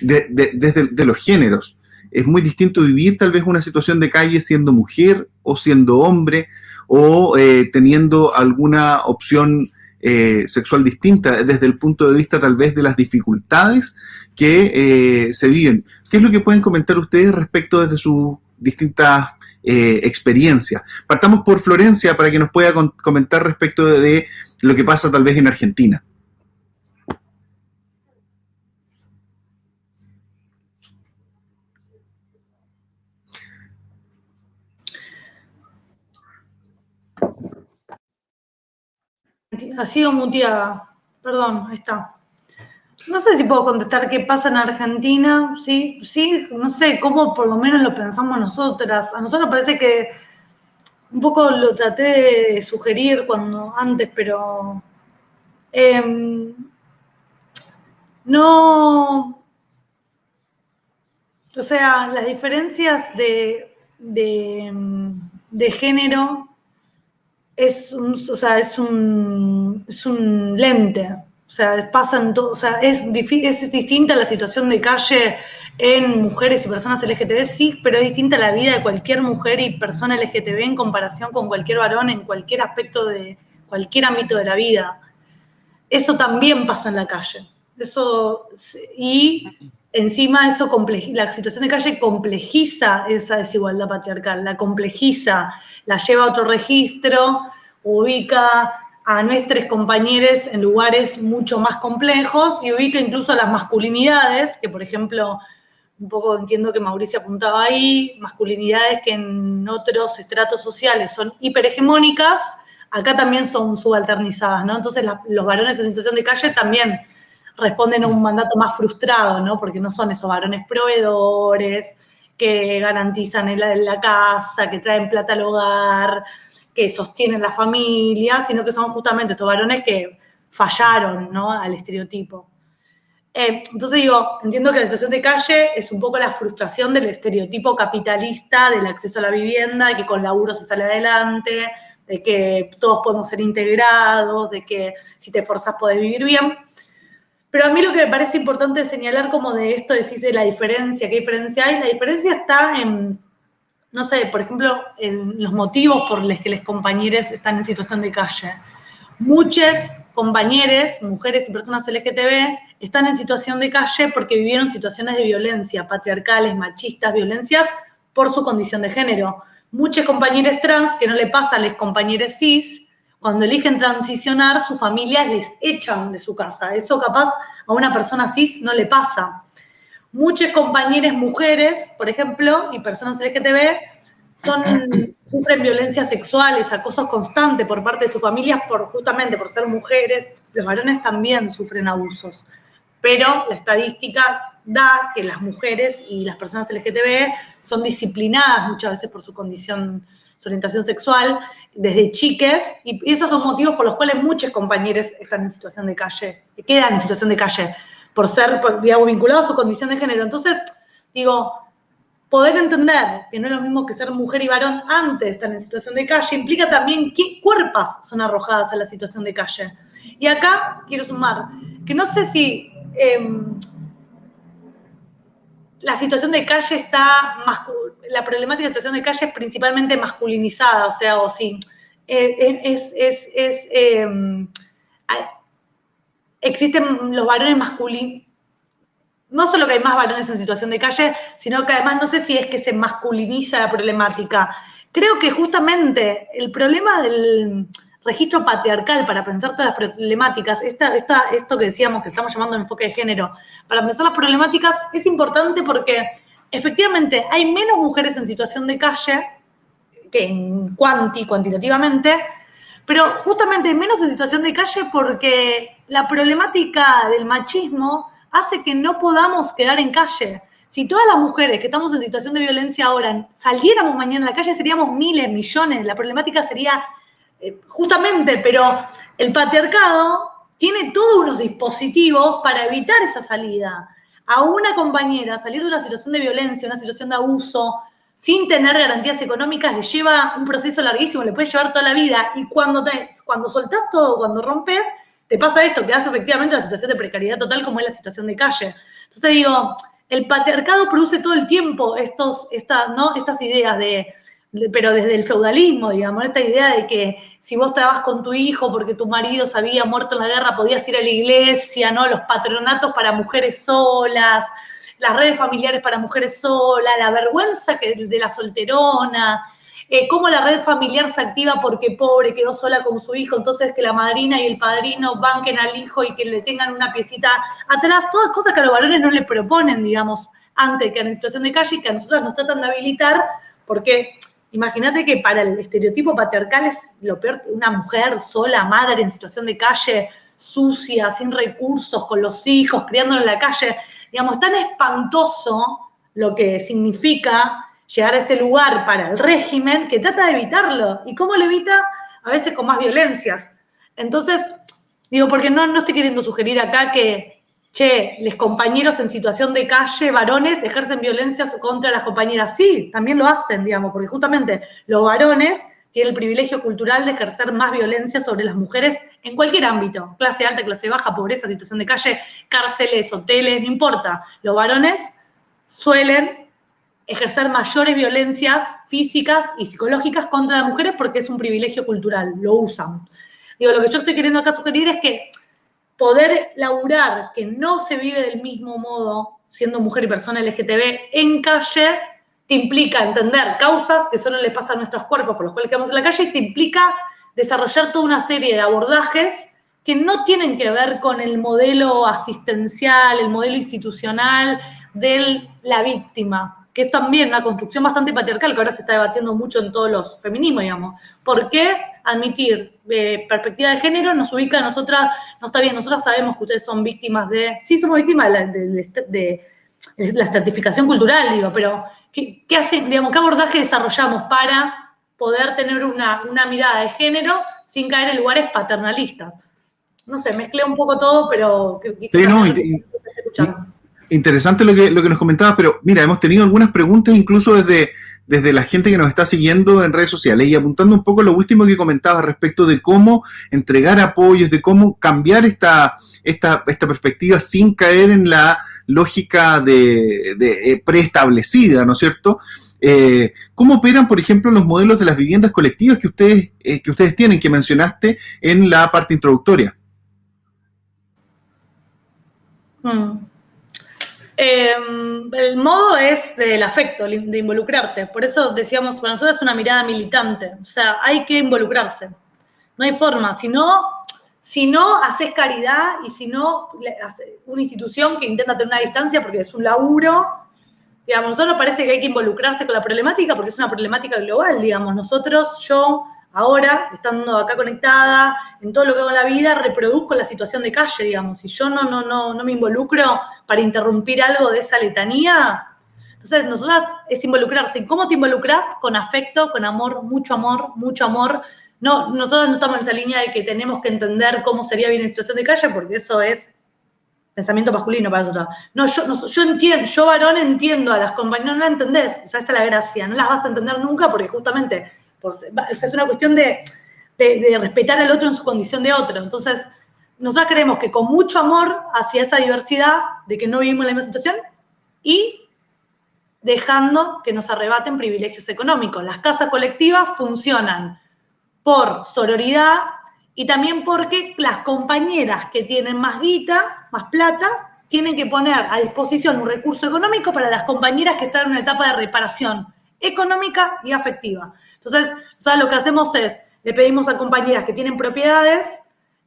desde los géneros. Es muy distinto vivir tal vez una situación de calle siendo mujer o siendo hombre o teniendo alguna opción sexual distinta desde el punto de vista tal vez de las dificultades que se viven. ¿Qué es lo que pueden comentar ustedes respecto desde sus distintas experiencias? Partamos por Florencia para que nos pueda comentar respecto de lo que pasa tal vez en Argentina. Ha sido muteada. Perdón, ahí está. No sé si puedo contestar qué pasa en Argentina, sí, no sé cómo por lo menos lo pensamos nosotras. A nosotros parece que un poco lo traté de sugerir antes, pero no, o sea, las diferencias de género es un lente. O sea, pasan todo, o sea, es distinta la situación de calle en mujeres y personas LGTB, sí, pero es distinta la vida de cualquier mujer y persona LGTB en comparación con cualquier varón en cualquier aspecto de cualquier ámbito de la vida. Eso también pasa en la calle. Y encima la situación de calle complejiza esa desigualdad patriarcal, la complejiza, la lleva a otro registro, ubica a nuestros compañeros en lugares mucho más complejos y ubica incluso a las masculinidades, que por ejemplo, un poco entiendo que Mauricio apuntaba ahí, masculinidades que en otros estratos sociales son hiperhegemónicas, acá también son subalternizadas, ¿no? Entonces los varones en situación de calle también responden a un mandato más frustrado, ¿no? Porque no son esos varones proveedores que garantizan la casa, que traen plata al hogar, que sostienen la familia, sino que son justamente estos varones que fallaron, ¿no? Al estereotipo. Entonces digo, entiendo que la situación de calle es un poco la frustración del estereotipo capitalista del acceso a la vivienda, de que con laburo se sale adelante, de que todos podemos ser integrados, de que si te esforzás podés vivir bien. Pero a mí lo que me parece importante señalar como de esto, decís de la diferencia, ¿qué diferencia hay? La diferencia está en, no sé, por ejemplo, en los motivos por los que los compañeros están en situación de calle. Muchas compañeras, mujeres y personas LGTB, están en situación de calle porque vivieron situaciones de violencia, patriarcales, machistas, violencias por su condición de género. Muchas compañeras trans, que no le pasa a las compañeras cis, cuando eligen transicionar, sus familias les echan de su casa. Eso capaz a una persona cis no le pasa. Muchas compañeras mujeres, por ejemplo, y personas LGTB, sufren violencias sexuales, acosos constantes por parte de sus familias justamente por ser mujeres. Los varones también sufren abusos. Pero la estadística da que las mujeres y las personas LGTB son disciplinadas muchas veces por su condición, su orientación sexual, desde chiques, y esos son motivos por los cuales muchos compañeros están en situación de calle, quedan en situación de calle, por ser, digamos, vinculados a su condición de género. Entonces, digo, poder entender que no es lo mismo que ser mujer y varón antes de estar en situación de calle, implica también qué cuerpos son arrojadas a la situación de calle. Y acá quiero sumar, que no sé si la situación de calle está, la problemática de situación de calle es principalmente masculinizada, o sea, existen los varones masculinos, no solo que hay más varones en situación de calle, sino que además no sé si es que se masculiniza la problemática. Creo que justamente el problema del registro patriarcal para pensar todas las problemáticas, esto que decíamos que estamos llamando enfoque de género, para pensar las problemáticas es importante porque efectivamente hay menos mujeres en situación de calle que cuantitativamente, pero justamente hay menos en situación de calle porque la problemática del machismo hace que no podamos quedar en calle. Si todas las mujeres que estamos en situación de violencia ahora saliéramos mañana a la calle, seríamos miles, millones. La problemática sería justamente, pero el patriarcado tiene todos unos dispositivos para evitar esa salida. A una compañera salir de una situación de violencia, una situación de abuso, sin tener garantías económicas, le lleva un proceso larguísimo, le puede llevar toda la vida. Y cuando soltás todo, cuando rompes, te pasa esto, quedás efectivamente en una situación de precariedad total como es la situación de calle. Entonces digo, el patriarcado produce todo el tiempo estas ideas pero desde el feudalismo, digamos, esta idea de que si vos te vas con tu hijo porque tu marido se había muerto en la guerra, podías ir a la iglesia, ¿no? Los patronatos para mujeres solas, las redes familiares para mujeres solas, la vergüenza de la solterona, cómo la red familiar se activa porque pobre quedó sola con su hijo, entonces que la madrina y el padrino banquen al hijo y que le tengan una piecita atrás, todas cosas que a los varones no les proponen, digamos, antes que en situación de calle y que a nosotros nos tratan de habilitar, porque imagínate que para el estereotipo patriarcal es lo peor que una mujer sola, madre en situación de calle, sucia, sin recursos, con los hijos, criándolos en la calle. Digamos, tan espantoso lo que significa llegar a ese lugar para el régimen que trata de evitarlo. ¿Y cómo lo evita? A veces con más violencias. Entonces, digo, porque no estoy queriendo sugerir acá que, los compañeros en situación de calle, varones, ejercen violencias contra las compañeras. Sí, también lo hacen, digamos, porque justamente los varones tienen el privilegio cultural de ejercer más violencia sobre las mujeres en cualquier ámbito, clase alta, clase baja, pobreza, situación de calle, cárceles, hoteles, no importa. Los varones suelen ejercer mayores violencias físicas y psicológicas contra las mujeres porque es un privilegio cultural, lo usan. Digo, lo que yo estoy queriendo acá sugerir es que poder laburar que no se vive del mismo modo siendo mujer y persona LGTB en calle te implica entender causas que solo le pasan a nuestros cuerpos por los cuales quedamos en la calle y te implica desarrollar toda una serie de abordajes que no tienen que ver con el modelo asistencial, el modelo institucional de la víctima, que es también una construcción bastante patriarcal que ahora se está debatiendo mucho en todos los feminismos, digamos. ¿Por qué admitir perspectiva de género nos ubica a nosotras? No está bien, nosotras sabemos que ustedes son víctimas sí, somos víctimas de la estratificación cultural, digo, pero ¿qué abordaje desarrollamos para poder tener una mirada de género sin caer en lugares paternalistas? No sé, mezclé un poco todo, pero sí, no, interesante lo que nos comentabas, pero mira, hemos tenido algunas preguntas incluso desde la gente que nos está siguiendo en redes sociales y apuntando un poco lo último que comentabas respecto de cómo entregar apoyos, de cómo cambiar esta perspectiva sin caer en la lógica de preestablecida, ¿no es cierto? ¿Cómo operan, por ejemplo, los modelos de las viviendas colectivas que ustedes tienen, que mencionaste en la parte introductoria? El modo es del afecto, de involucrarte. Por eso decíamos, para nosotros es una mirada militante. O sea, hay que involucrarse. No hay forma. Si no haces caridad y si no, una institución que intenta tener una distancia porque es un laburo, digamos, a nosotros nos parece que hay que involucrarse con la problemática porque es una problemática global, digamos. Nosotros, yo, ahora, estando acá conectada, en todo lo que hago en la vida, reproduzco la situación de calle, digamos. Si yo no me involucro para interrumpir algo de esa letanía, entonces nosotras es involucrarse. ¿Y cómo te involucras? Con afecto, con amor, mucho amor, mucho amor. No, nosotros no estamos en esa línea de que tenemos que entender cómo sería bien en situación de calle, porque eso es pensamiento masculino para nosotros. Yo entiendo, yo varón entiendo a las compañeras, no la entendés, o sea, esta es la gracia, no las vas a entender nunca porque justamente es una cuestión de respetar al otro en su condición de otro. Entonces, nosotros creemos que con mucho amor hacia esa diversidad de que no vivimos en la misma situación y dejando que nos arrebaten privilegios económicos. Las casas colectivas funcionan por sororidad y también porque las compañeras que tienen más guita, más plata, tienen que poner a disposición un recurso económico para las compañeras que están en una etapa de reparación económica y afectiva. Entonces, lo que hacemos es, le pedimos a compañeras que tienen propiedades,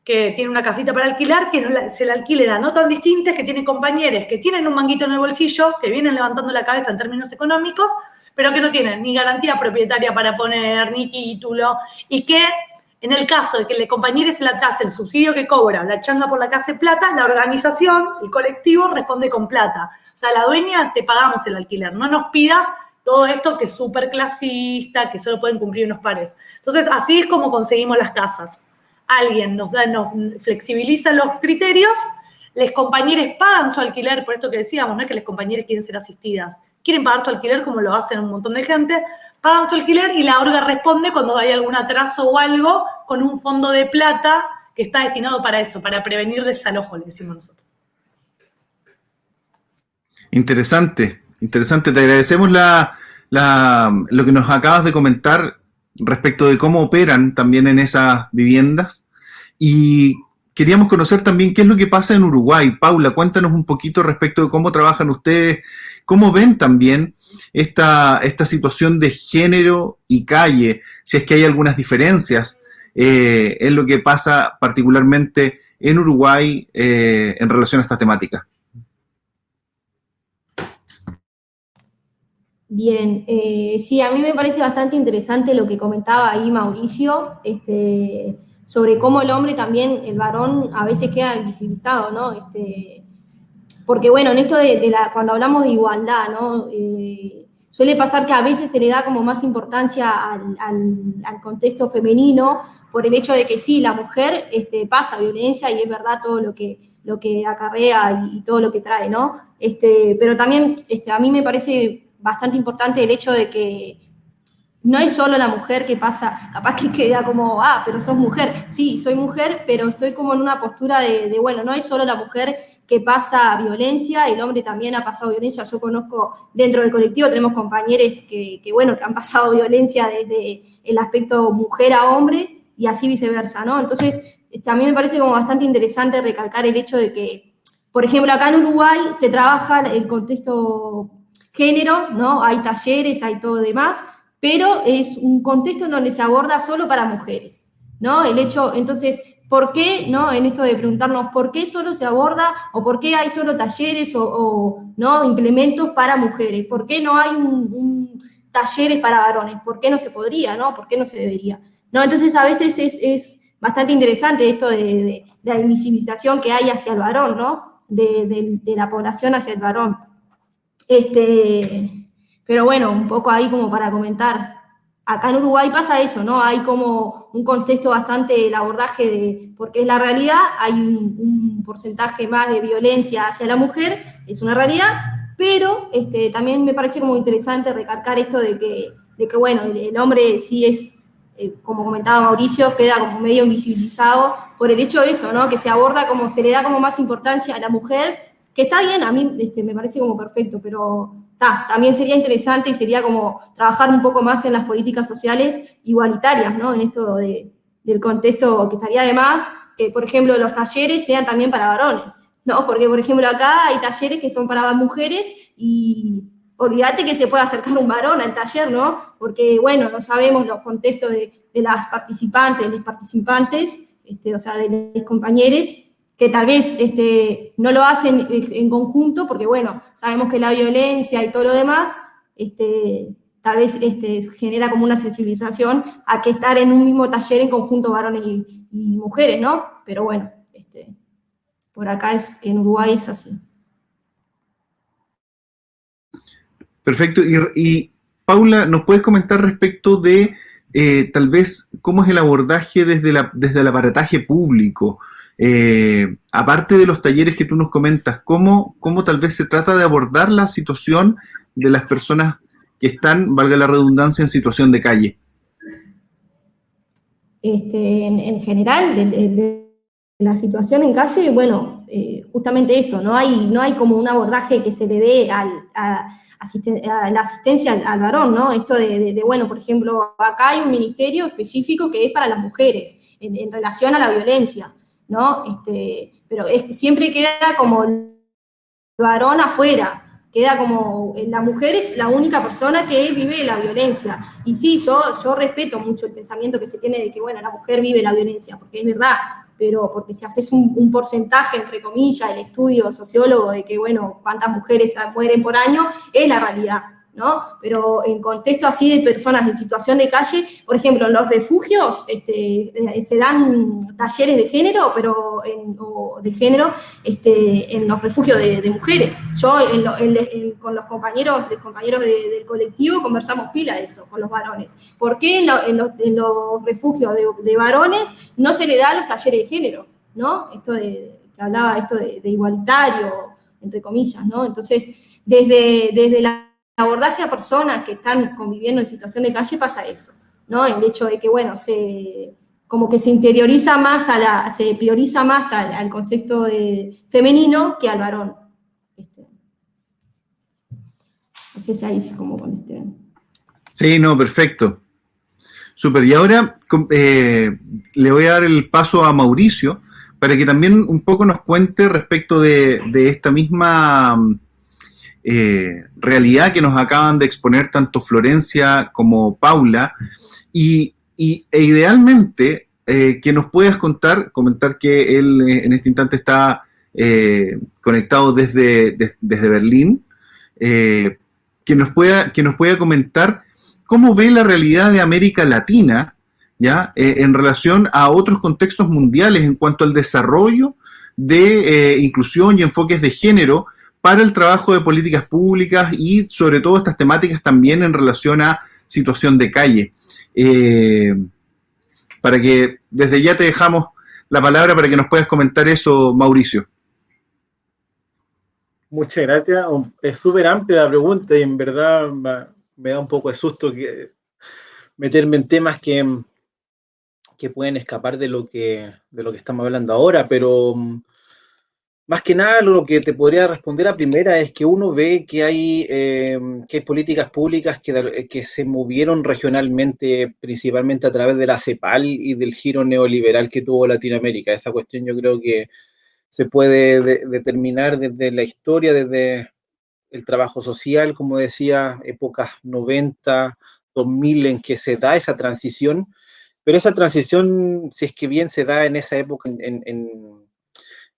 que tienen una casita para alquilar, que se la alquilen a no tan distintas, que tienen compañeros que tienen un manguito en el bolsillo, que vienen levantando la cabeza en términos económicos, pero que no tienen ni garantía propietaria para poner, ni título, y que en el caso de que el compañero se le atrase el subsidio que cobra, la changa por la casa de plata, la organización, el colectivo, responde con plata. O sea, la dueña, te pagamos el alquiler, no nos pidas todo esto que es súper clasista, que solo pueden cumplir unos pares. Entonces, así es como conseguimos las casas. Alguien nos flexibiliza los criterios, les compañeros pagan su alquiler, por esto que decíamos, no es que les compañeros quieren ser asistidas, quieren pagar su alquiler como lo hacen un montón de gente, pagan su alquiler y la orga responde cuando hay algún atraso o algo con un fondo de plata que está destinado para eso, para prevenir desalojo, le decimos nosotros. Interesante, interesante. Te agradecemos lo que nos acabas de comentar respecto de cómo operan también en esas viviendas. Y queríamos conocer también qué es lo que pasa en Uruguay. Paula, cuéntanos un poquito respecto de cómo trabajan ustedes, cómo ven también esta situación de género y calle, si es que hay algunas diferencias en lo que pasa particularmente en Uruguay en relación a esta temática. Bien, sí, a mí me parece bastante interesante lo que comentaba ahí Mauricio, sobre cómo el hombre también, el varón, a veces queda invisibilizado, ¿no? Porque bueno, en esto cuando hablamos de igualdad, ¿no? Suele pasar que a veces se le da como más importancia al contexto femenino por el hecho de que sí, la mujer pasa violencia y es verdad todo lo que acarrea y todo lo que trae, ¿no? Pero también a mí me parece bastante importante el hecho de que no es solo la mujer que pasa, capaz que queda como, pero sos mujer. Sí, soy mujer, pero estoy como en una postura de bueno, no es solo la mujer que pasa violencia, el hombre también ha pasado violencia. Yo conozco, dentro del colectivo tenemos compañeros que han pasado violencia desde el aspecto mujer a hombre y así viceversa, ¿no? Entonces, a mí me parece como bastante interesante recalcar el hecho de que, por ejemplo, acá en Uruguay se trabaja el contexto género, ¿no? Hay talleres, hay todo demás, pero es un contexto en donde se aborda solo para mujeres, ¿no? El hecho, entonces, ¿por qué, no? En esto de preguntarnos por qué solo se aborda o por qué hay solo talleres ¿no? Implementos para mujeres? ¿Por qué no hay talleres para varones? ¿Por qué no se podría, no? ¿Por qué no se debería? ¿No? Entonces, a veces es bastante interesante esto de la invisibilización que hay hacia el varón, ¿no? De la población hacia el varón. Pero bueno, un poco ahí como para comentar. Acá en Uruguay pasa eso, ¿no? Hay como un contexto bastante, el abordaje porque es la realidad, hay un porcentaje más de violencia hacia la mujer, es una realidad, pero también me parece como interesante recalcar esto de que bueno, el hombre sí es, como comentaba Mauricio, queda como medio invisibilizado por el hecho de eso, ¿no? Que se aborda como, se le da como más importancia a la mujer, que está bien, a mí me parece como perfecto, pero también sería interesante y sería como trabajar un poco más en las políticas sociales igualitarias, ¿no? En esto del contexto, que estaría de más que, por ejemplo, los talleres sean también para varones, ¿no? Porque, por ejemplo, acá hay talleres que son para mujeres y olvídate que se puede acercar un varón al taller, ¿no? Porque, bueno, no sabemos los contextos de las participantes, de los participantes, o sea, de los compañeros, que tal vez no lo hacen en conjunto, porque bueno, sabemos que la violencia y todo lo demás, tal vez genera como una sensibilización a que estar en un mismo taller en conjunto varones y mujeres, ¿no? Pero bueno, por acá en Uruguay es así. Perfecto. Y Paula, ¿nos puedes comentar respecto de tal vez cómo es el abordaje desde el aparataje público? Aparte de los talleres que tú nos comentas, ¿cómo tal vez se trata de abordar la situación de las personas que están, valga la redundancia, en situación de calle? En general, de la situación en calle, bueno, justamente eso, no hay como un abordaje que se le dé a la asistencia al varón, ¿no? Esto bueno, por ejemplo, acá hay un ministerio específico que es para las mujeres, en relación a la violencia, ¿no? Pero siempre queda como el varón afuera, queda como, la mujer es la única persona que vive la violencia. Y sí, yo respeto mucho el pensamiento que se tiene de que, bueno, la mujer vive la violencia, porque es verdad, pero porque si haces un porcentaje, entre comillas, el estudio sociólogo de que, bueno, cuántas mujeres mueren por año, es la realidad, ¿no? Pero en contexto así de personas en situación de calle, por ejemplo, en los refugios se dan talleres de género, pero en los refugios de mujeres. Yo con los compañeros del colectivo conversamos pila de eso, con los varones. ¿Por qué en los refugios de varones no se le da los talleres de género? ¿No? Que hablaba esto de igualitario, entre comillas, ¿no? Entonces, desde el abordaje a personas que están conviviendo en situación de calle pasa eso, ¿no? El hecho de que, bueno, como que se interioriza más, se prioriza más al contexto femenino que al varón. No sé si ahí como con Sí, no, perfecto. Súper. Y ahora le voy a dar el paso a Mauricio para que también un poco nos cuente respecto de esta misma realidad que nos acaban de exponer tanto Florencia como Paula, e idealmente que nos puedas comentar que él en este instante está conectado desde Berlín, que nos pueda comentar cómo ve la realidad de América Latina, ¿ya? En relación a otros contextos mundiales en cuanto al desarrollo de inclusión y enfoques de género para el trabajo de políticas públicas y sobre todo estas temáticas también en relación a situación de calle. Para que desde ya te dejamos la palabra para que nos puedas comentar eso, Mauricio. Muchas gracias. Es súper amplia la pregunta y en verdad me da un poco de susto meterme en temas que pueden escapar de lo que estamos hablando ahora, pero más que nada lo que te podría responder a primera es que uno ve que hay políticas públicas que se movieron regionalmente, principalmente a través de la CEPAL y del giro neoliberal que tuvo Latinoamérica. Esa cuestión yo creo que se puede determinar desde la historia, desde el trabajo social, como decía, épocas 90, 2000 en que se da esa transición, pero esa transición, si es que bien se da en esa época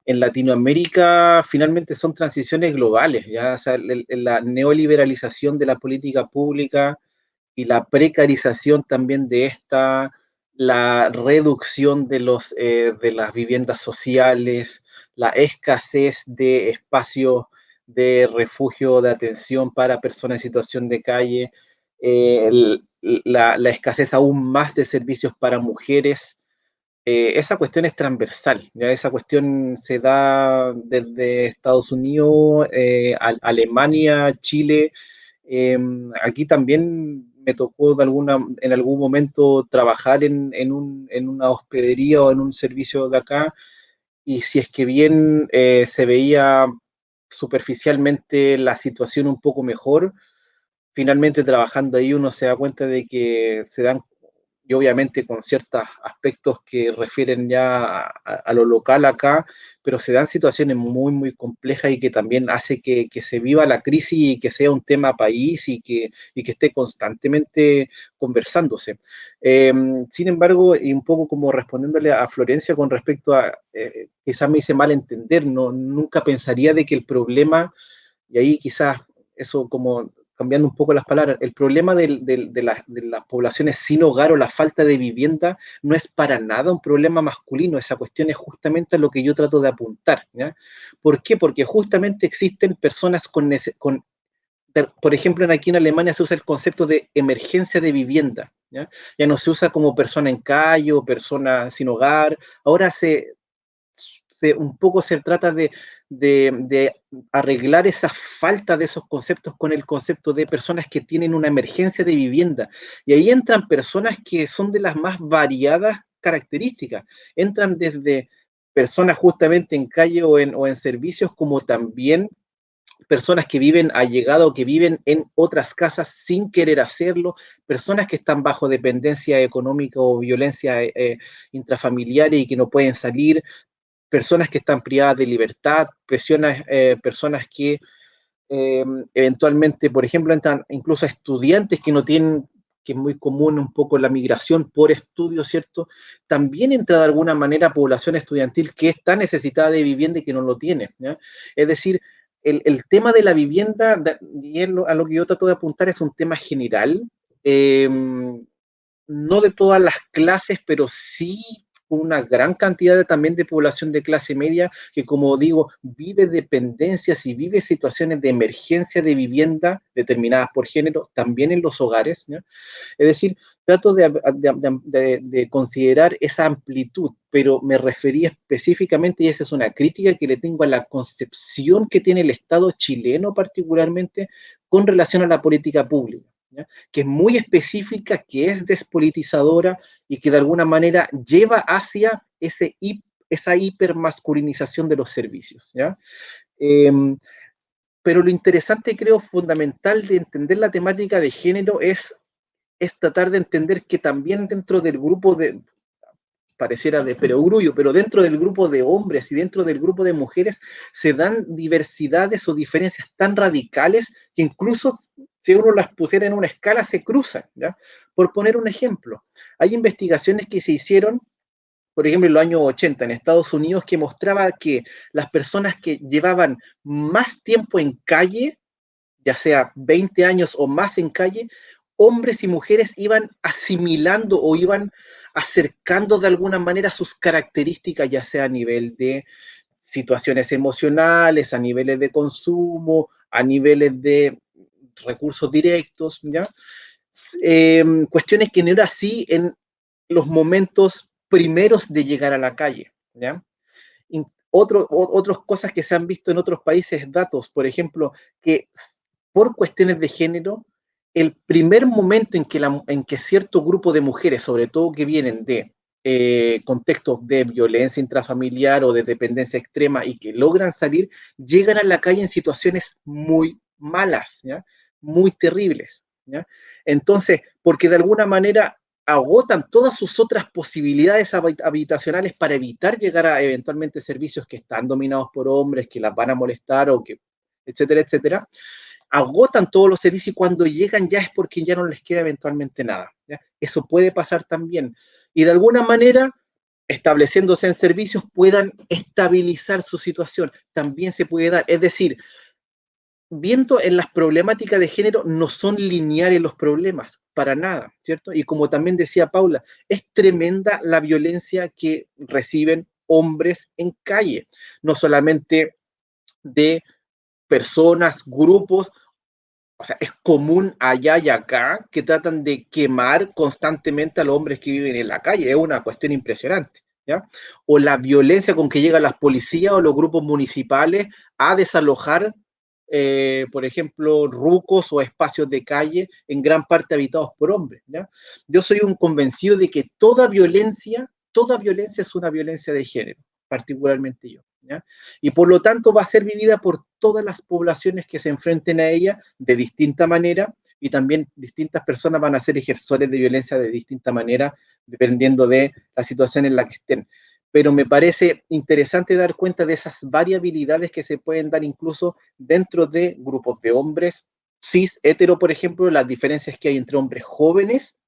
en Latinoamérica, finalmente son transiciones globales, ¿ya? O sea, la neoliberalización de la política pública y la precarización también de esta, la reducción de las viviendas sociales, la escasez de espacios de refugio, de atención para personas en situación de calle, la escasez aún más de servicios para mujeres. Esa cuestión es transversal, ¿ya? Esa cuestión se da desde Estados Unidos, Alemania, Chile. Aquí también me tocó en algún momento trabajar en una hospedería o en un servicio de acá, y si es que bien se veía superficialmente la situación un poco mejor, finalmente trabajando ahí uno se da cuenta de que se dan, y obviamente con ciertos aspectos que refieren ya a lo local acá, pero se dan situaciones muy, muy complejas y que también hace que se viva la crisis y que sea un tema país y que esté constantemente conversándose. Sin embargo, y un poco como respondiéndole a Florencia con respecto a, quizás me hice mal entender, no, nunca pensaría de que el problema, y ahí quizás eso como cambiando un poco las palabras, el problema de las poblaciones sin hogar o la falta de vivienda no es para nada un problema masculino, esa cuestión es justamente lo que yo trato de apuntar, ¿ya? ¿Por qué? Porque justamente existen personas por ejemplo, aquí en Alemania se usa el concepto de emergencia de vivienda, ¿ya? Ya no se usa como persona en calle o persona sin hogar, ahora un poco se trata de arreglar esa falta de esos conceptos con el concepto de personas que tienen una emergencia de vivienda. Y ahí entran personas que son de las más variadas características. Entran desde personas justamente en calle o en servicios, como también personas que viven allegados o que viven en otras casas sin querer hacerlo, personas que están bajo dependencia económica o violencia intrafamiliar y que no pueden salir, personas que están privadas de libertad, personas que eventualmente, por ejemplo, entran incluso a estudiantes que no tienen, que es muy común un poco la migración por estudio, ¿cierto? También entra de alguna manera población estudiantil que está necesitada de vivienda y que no lo tiene, ¿ya? Es decir, el tema de la vivienda, y es a lo que yo trato de apuntar, es un tema general, eh, no de todas las clases, pero sí una gran cantidad también de población de clase media que, como digo, vive dependencias y vive situaciones de emergencia de vivienda determinadas por género, también en los hogares, ¿no? Es decir, trato de considerar esa amplitud, pero me refería específicamente, y esa es una crítica que le tengo a la concepción que tiene el Estado chileno particularmente con relación a la política pública, ¿ya? Que es muy específica, que es despolitizadora y que de alguna manera lleva hacia esa hipermasculinización de los servicios, ¿ya? Pero lo interesante, creo, fundamental de entender la temática de género es tratar de entender que también dentro del grupo de, pareciera de perogrullo, pero dentro del grupo de hombres y dentro del grupo de mujeres se dan diversidades o diferencias tan radicales que incluso si uno las pusiera en una escala se cruzan, ¿ya? Por poner un ejemplo, hay investigaciones que se hicieron, por ejemplo, en los años 80 en Estados Unidos, que mostraba que las personas que llevaban más tiempo en calle, ya sea 20 años o más en calle, hombres y mujeres iban asimilando o iban acercando de alguna manera sus características, ya sea a nivel de situaciones emocionales, a niveles de consumo, a niveles de recursos directos, ¿ya? Cuestiones que no era así en los momentos primeros de llegar a la calle, ¿ya? Otras cosas que se han visto en otros países, datos, por ejemplo, que por cuestiones de género, el primer momento en que cierto grupo de mujeres, sobre todo que vienen de contextos de violencia intrafamiliar o de dependencia extrema y que logran salir, llegan a la calle en situaciones muy malas, ¿ya? Muy terribles, ¿ya? Entonces, porque de alguna manera agotan todas sus otras posibilidades habitacionales para evitar llegar a eventualmente servicios que están dominados por hombres, que las van a molestar o que, etcétera, etcétera, agotan todos los servicios y cuando llegan ya es porque ya no les queda eventualmente nada, ¿ya? Eso puede pasar también. Y de alguna manera, estableciéndose en servicios, puedan estabilizar su situación. También se puede dar. Es decir, viendo en las problemáticas de género, no son lineales los problemas, para nada, ¿cierto? Y como también decía Paula, es tremenda la violencia que reciben hombres en calle, no solamente de personas, grupos, o sea, es común allá y acá que tratan de quemar constantemente a los hombres que viven en la calle, es una cuestión impresionante, ¿ya? O la violencia con que llegan las policías o los grupos municipales a desalojar por ejemplo, rucos o espacios de calle en gran parte habitados por hombres, ¿ya? Yo soy un convencido de que toda violencia es una violencia de género, particularmente yo, ¿ya? Y por lo tanto va a ser vivida por todas las poblaciones que se enfrenten a ella de distinta manera y también distintas personas van a ser ejersores de violencia de distinta manera dependiendo de la situación en la que estén. Pero me parece interesante dar cuenta de esas variabilidades que se pueden dar incluso dentro de grupos de hombres cis, hetero, por ejemplo, las diferencias que hay entre hombres jóvenes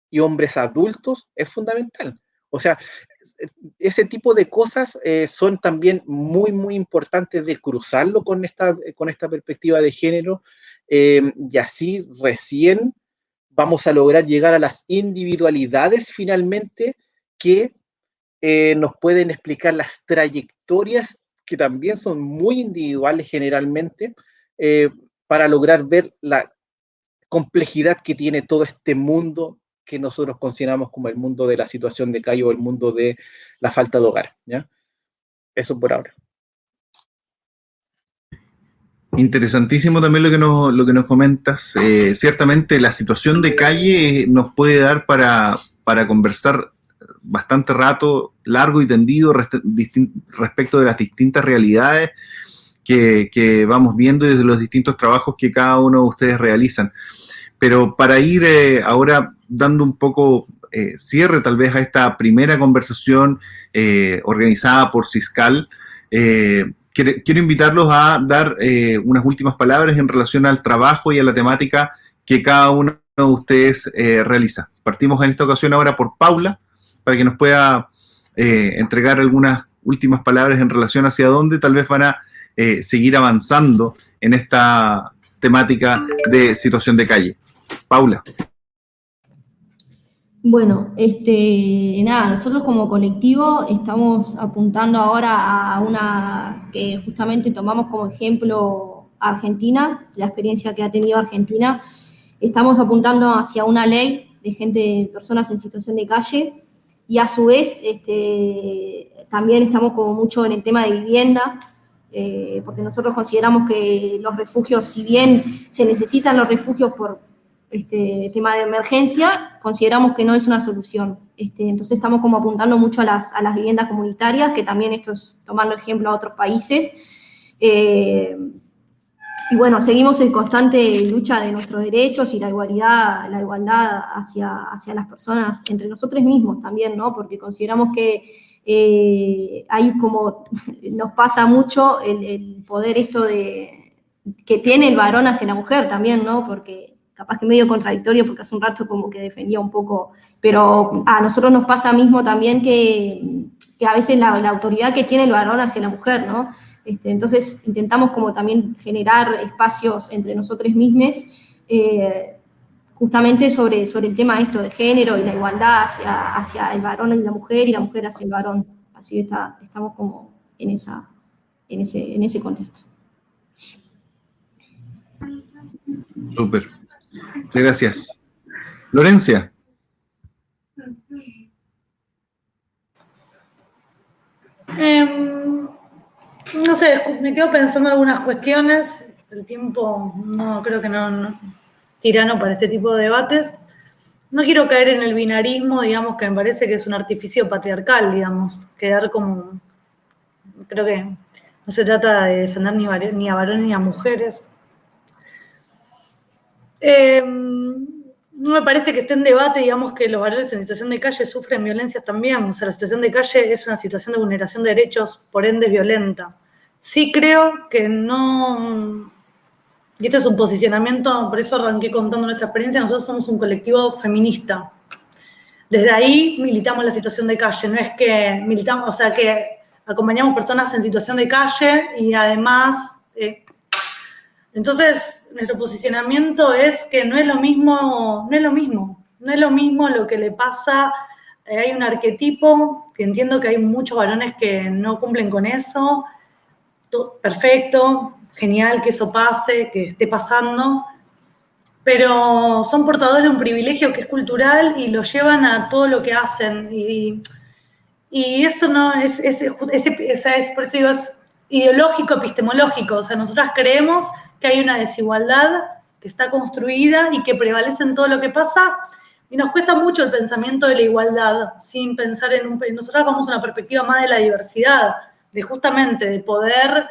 y hombres adultos es fundamental. O sea, ese tipo de cosas son también muy, muy importantes de cruzarlo con esta perspectiva de género y así recién vamos a lograr llegar a las individualidades finalmente que nos pueden explicar las trayectorias que también son muy individuales generalmente eh, para lograr ver la complejidad que tiene todo este mundo que nosotros consideramos como el mundo de la situación de calle o el mundo de la falta de hogar, ¿ya? Eso por ahora. Interesantísimo también lo que nos comentas. Ciertamente la situación de calle nos puede dar para conversar bastante rato, largo y tendido respecto de las distintas realidades que vamos viendo y de los distintos trabajos que cada uno de ustedes realizan. Pero para ir ahora dando un poco cierre tal vez a esta primera conversación organizada por Siscal, quiero invitarlos a dar unas últimas palabras en relación al trabajo y a la temática que cada uno de ustedes realiza. Partimos en esta ocasión ahora por Paula, para que nos pueda entregar algunas últimas palabras en relación hacia dónde tal vez van a seguir avanzando en esta temática de situación de calle. Paula. Bueno, nada, nosotros como colectivo estamos apuntando ahora a una que justamente tomamos como ejemplo Argentina, la experiencia que ha tenido Argentina. Estamos apuntando hacia una ley de personas en situación de calle, y a su vez también estamos como mucho en el tema de vivienda, porque nosotros consideramos que los refugios, si bien se necesitan los refugios por tema de emergencia, consideramos que no es una solución. Entonces estamos como apuntando mucho a las viviendas comunitarias, que también esto es tomando ejemplo a otros países. Y bueno, seguimos en constante lucha de nuestros derechos y la igualdad hacia las personas, entre nosotros mismos también, ¿no? Porque consideramos que hay como, nos pasa mucho el poder que tiene el varón hacia la mujer también, ¿no? Porque capaz que medio contradictorio, porque hace un rato como que defendía un poco, pero a nosotros nos pasa mismo también que a veces la autoridad que tiene el varón hacia la mujer, ¿no? Entonces intentamos como también generar espacios entre nosotros mismos, justamente sobre el tema esto de género y la igualdad hacia el varón y la mujer hacia el varón. Así que estamos como en ese contexto. Súper. Muchas gracias. Lorencia. No sé, me quedo pensando en algunas cuestiones. El tiempo no creo que no tirano para este tipo de debates. No quiero caer en el binarismo, digamos, que me parece que es un artificio patriarcal, digamos, quedar como, creo que no se trata de defender ni a varones ni a mujeres. No me parece que esté en debate, digamos, que los varones en situación de calle sufren violencias también. O sea, la situación de calle es una situación de vulneración de derechos, por ende es violenta. Sí creo que no, y este es un posicionamiento, por eso arranqué contando nuestra experiencia, nosotros somos un colectivo feminista. Desde ahí militamos la situación de calle, no es que militamos, o sea, que acompañamos personas en situación de calle y además... Entonces, nuestro posicionamiento es que no es lo mismo lo que le pasa. Hay un arquetipo, que entiendo que hay muchos varones que no cumplen con eso. Perfecto, genial que eso pase, que esté pasando, pero son portadores de un privilegio que es cultural y lo llevan a todo lo que hacen. Y eso no es por eso digo, es ideológico, epistemológico. O sea, nosotras creemos que hay una desigualdad que está construida y que prevalece en todo lo que pasa, y nos cuesta mucho el pensamiento de la igualdad, sin pensar nosotras vamos a una perspectiva más de la diversidad, de justamente de poder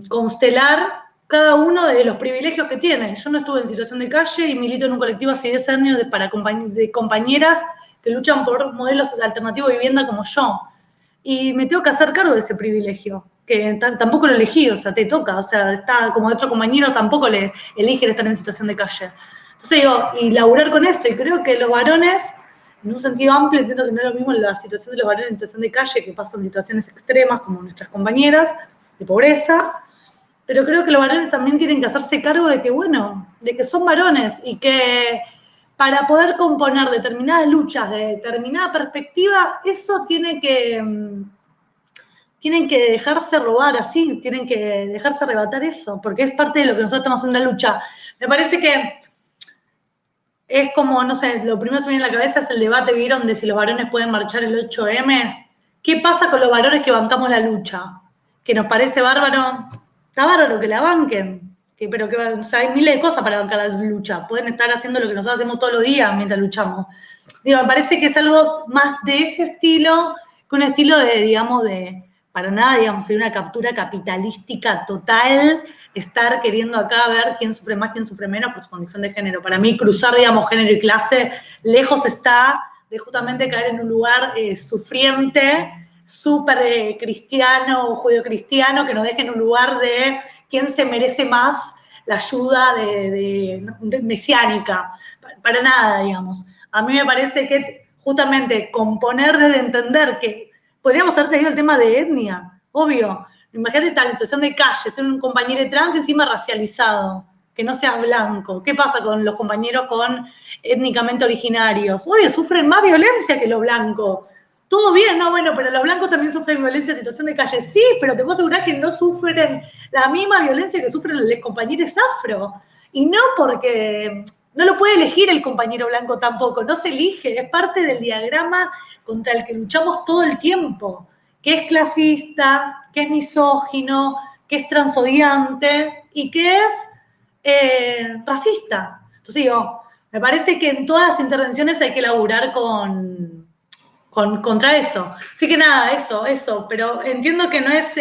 constelar cada uno de los privilegios que tiene. Yo no estuve en situación de calle y milito en un colectivo hace 10 años de compañeras que luchan por modelos alternativos de vivienda como yo. Y me tengo que hacer cargo de ese privilegio, que tampoco lo elegí, o sea, te toca, o sea, está como otro compañero tampoco le eligen estar en situación de calle. Entonces digo, y laburar con eso, y creo que los varones, en un sentido amplio, entiendo que no es lo mismo la situación de los varones en situación de calle, que pasan situaciones extremas, como nuestras compañeras, de pobreza, pero creo que los varones también tienen que hacerse cargo de que, bueno, de que son varones, y que para poder componer determinadas luchas de determinada perspectiva, eso tienen que dejarse robar así, tienen que dejarse arrebatar eso, porque es parte de lo que nosotros estamos haciendo en la lucha. Me parece que es como, no sé, lo primero que se me viene a la cabeza es el debate, ¿vieron?, de si los varones pueden marchar el 8M. ¿Qué pasa con los varones que bancamos la lucha? Que nos parece bárbaro, está bárbaro que la banquen, pero que, o sea, hay miles de cosas para bancar la lucha, pueden estar haciendo lo que nosotros hacemos todos los días mientras luchamos. Digo, me parece que es algo más de ese estilo, que un estilo de, digamos, de para nada, digamos, sería una captura capitalística total estar queriendo acá ver quién sufre más, quién sufre menos por su condición de género. Para mí, cruzar, digamos, género y clase, lejos está de justamente caer en un lugar sufriente, súper cristiano o judeocristiano, que nos deje en un lugar de quién se merece más la ayuda de mesiánica. Para nada, digamos. A mí me parece que justamente componer desde entender que podríamos haber tenido el tema de etnia, obvio. Imagínate esta situación de calle, ser un compañero trans encima racializado, que no seas blanco. ¿Qué pasa con los compañeros con étnicamente originarios? Obvio, sufren más violencia que los blancos. Todo bien, no, bueno, pero los blancos también sufren violencia en situación de calle. Sí, pero te puedo asegurar que no sufren la misma violencia que sufren los compañeros afro. Y no porque no lo puede elegir el compañero blanco tampoco, no se elige, es parte del diagrama contra el que luchamos todo el tiempo, que es clasista, que es misógino, que es transodiante y que es racista. Entonces digo, me parece que en todas las intervenciones hay que laburar contra eso. Así que nada, eso, pero entiendo que no es,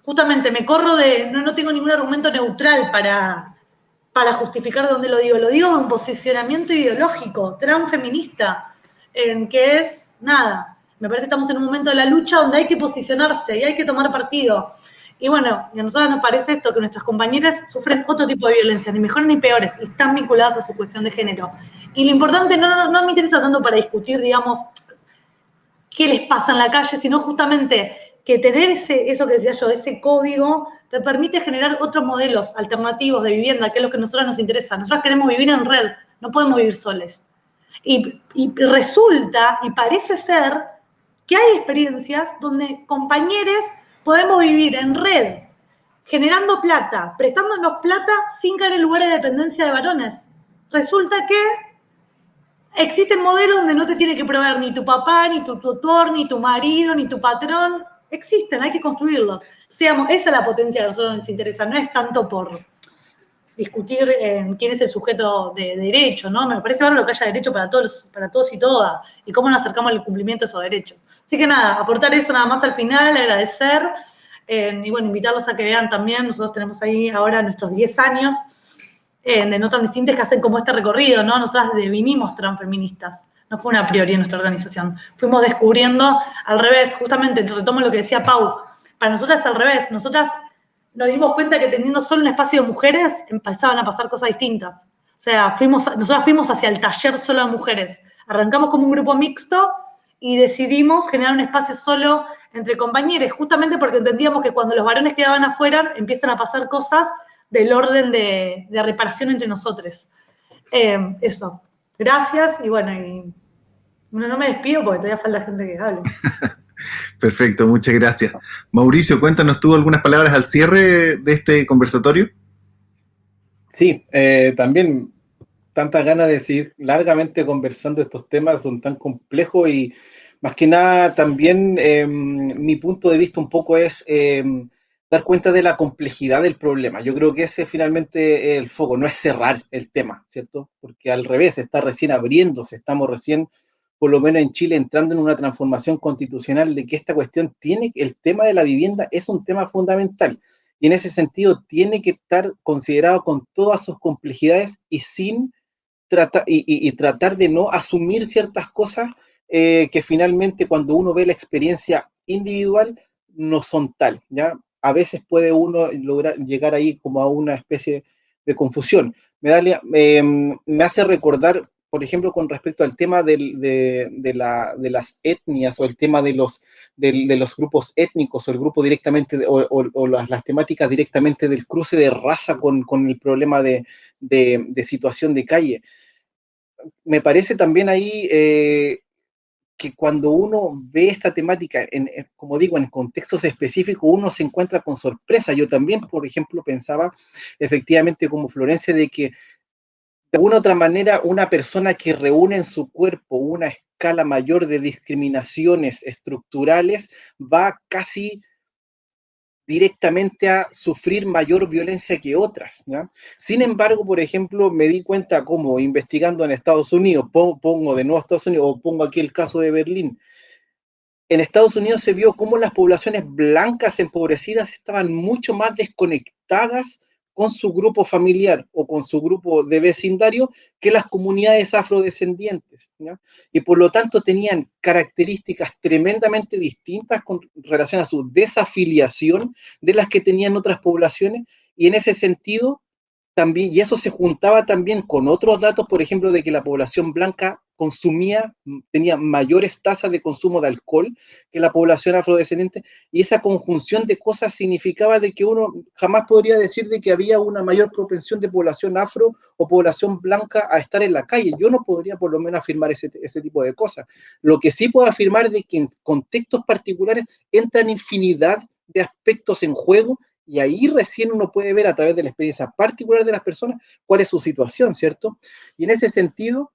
justamente me corro de, no tengo ningún argumento neutral para justificar de dónde lo digo de un posicionamiento ideológico, transfeminista, en que es, nada, me parece que estamos en un momento de la lucha donde hay que posicionarse y hay que tomar partido. Y bueno, y a nosotros nos parece esto, que nuestras compañeras sufren otro tipo de violencia, ni mejores ni peores, y están vinculadas a su cuestión de género. Y lo importante no me interesa tanto para discutir, digamos, qué les pasa en la calle, sino justamente que tener eso que decía yo, ese código, te permite generar otros modelos alternativos de vivienda, que es lo que a nosotros nos interesa. Nosotros queremos vivir en red, no podemos vivir soles. Y resulta, y parece ser, que hay experiencias donde compañeros podemos vivir en red, generando plata, prestándonos plata sin caer en lugares de dependencia de varones. Resulta que existen modelos donde no te tiene que proveer ni tu papá, ni tu tutor, ni tu marido, ni tu patrón. Existen, hay que construirlos. Entonces, digamos, esa es la potencia que a nosotros nos interesa. No es tanto por discutir quién es el sujeto de derecho, ¿no? Me parece bárbaro que haya derecho para todos y todas, y cómo nos acercamos al cumplimiento de esos derechos. Así que nada, aportar eso nada más al final, agradecer, y bueno, invitarlos a que vean también, nosotros tenemos ahí ahora nuestros 10 años, de no tan distintas que hacen como este recorrido, ¿no? Nosotras devinimos transfeministas, no fue una prioridad en nuestra organización. Fuimos descubriendo al revés, justamente, retomo lo que decía Pau, para nosotras es al revés, nosotras nos dimos cuenta que teniendo solo un espacio de mujeres empezaban a pasar cosas distintas. O sea, nosotras fuimos hacia el taller solo de mujeres. Arrancamos como un grupo mixto y decidimos generar un espacio solo entre compañeros, justamente porque entendíamos que cuando los varones quedaban afuera empiezan a pasar cosas del orden de reparación entre nosotros. Eso. Gracias y bueno, no me despido porque todavía falta gente que hable. Perfecto, muchas gracias. Mauricio, cuéntanos tú algunas palabras al cierre de este conversatorio. Sí, también tantas ganas de seguir largamente conversando estos temas, son tan complejos y más que nada también mi punto de vista un poco es dar cuenta de la complejidad del problema. Yo creo que ese finalmente es el foco, no es cerrar el tema, ¿cierto? Porque al revés, está recién abriéndose, estamos recién, por lo menos en Chile, entrando en una transformación constitucional de que esta cuestión el tema de la vivienda es un tema fundamental. Y en ese sentido tiene que estar considerado con todas sus complejidades y sin tratar de no asumir ciertas cosas que finalmente cuando uno ve la experiencia individual no son tal, ¿ya? A veces puede uno lograr llegar ahí como a una especie de confusión. Me hace recordar, por ejemplo, con respecto al tema de las etnias o el tema de los grupos étnicos o el grupo directamente o las temáticas directamente del cruce de raza con el problema de situación de calle. Me parece también ahí que cuando uno ve esta temática, como digo, en contextos específicos, uno se encuentra con sorpresa. Yo también, por ejemplo, pensaba efectivamente como Florencia de que de alguna u otra manera una persona que reúne en su cuerpo una escala mayor de discriminaciones estructurales va casi directamente a sufrir mayor violencia que otras, ¿ya? Sin embargo, por ejemplo, me di cuenta como investigando en Estados Unidos, pongo de nuevo Estados Unidos o pongo aquí el caso de Berlín, en Estados Unidos se vio cómo las poblaciones blancas empobrecidas estaban mucho más desconectadas con su grupo familiar o con su grupo de vecindario que las comunidades afrodescendientes, ¿ya? Y por lo tanto tenían características tremendamente distintas con relación a su desafiliación de las que tenían otras poblaciones, y en ese sentido también, y eso se juntaba también con otros datos, por ejemplo, de que la población blanca tenía mayores tasas de consumo de alcohol que la población afrodescendiente, y esa conjunción de cosas significaba de que uno jamás podría decir de que había una mayor propensión de población afro o población blanca a estar en la calle. Yo no podría por lo menos afirmar ese tipo de cosas. Lo que sí puedo afirmar es de que en contextos particulares entran infinidad de aspectos en juego, y ahí recién uno puede ver a través de la experiencia particular de las personas cuál es su situación, ¿cierto? Y en ese sentido,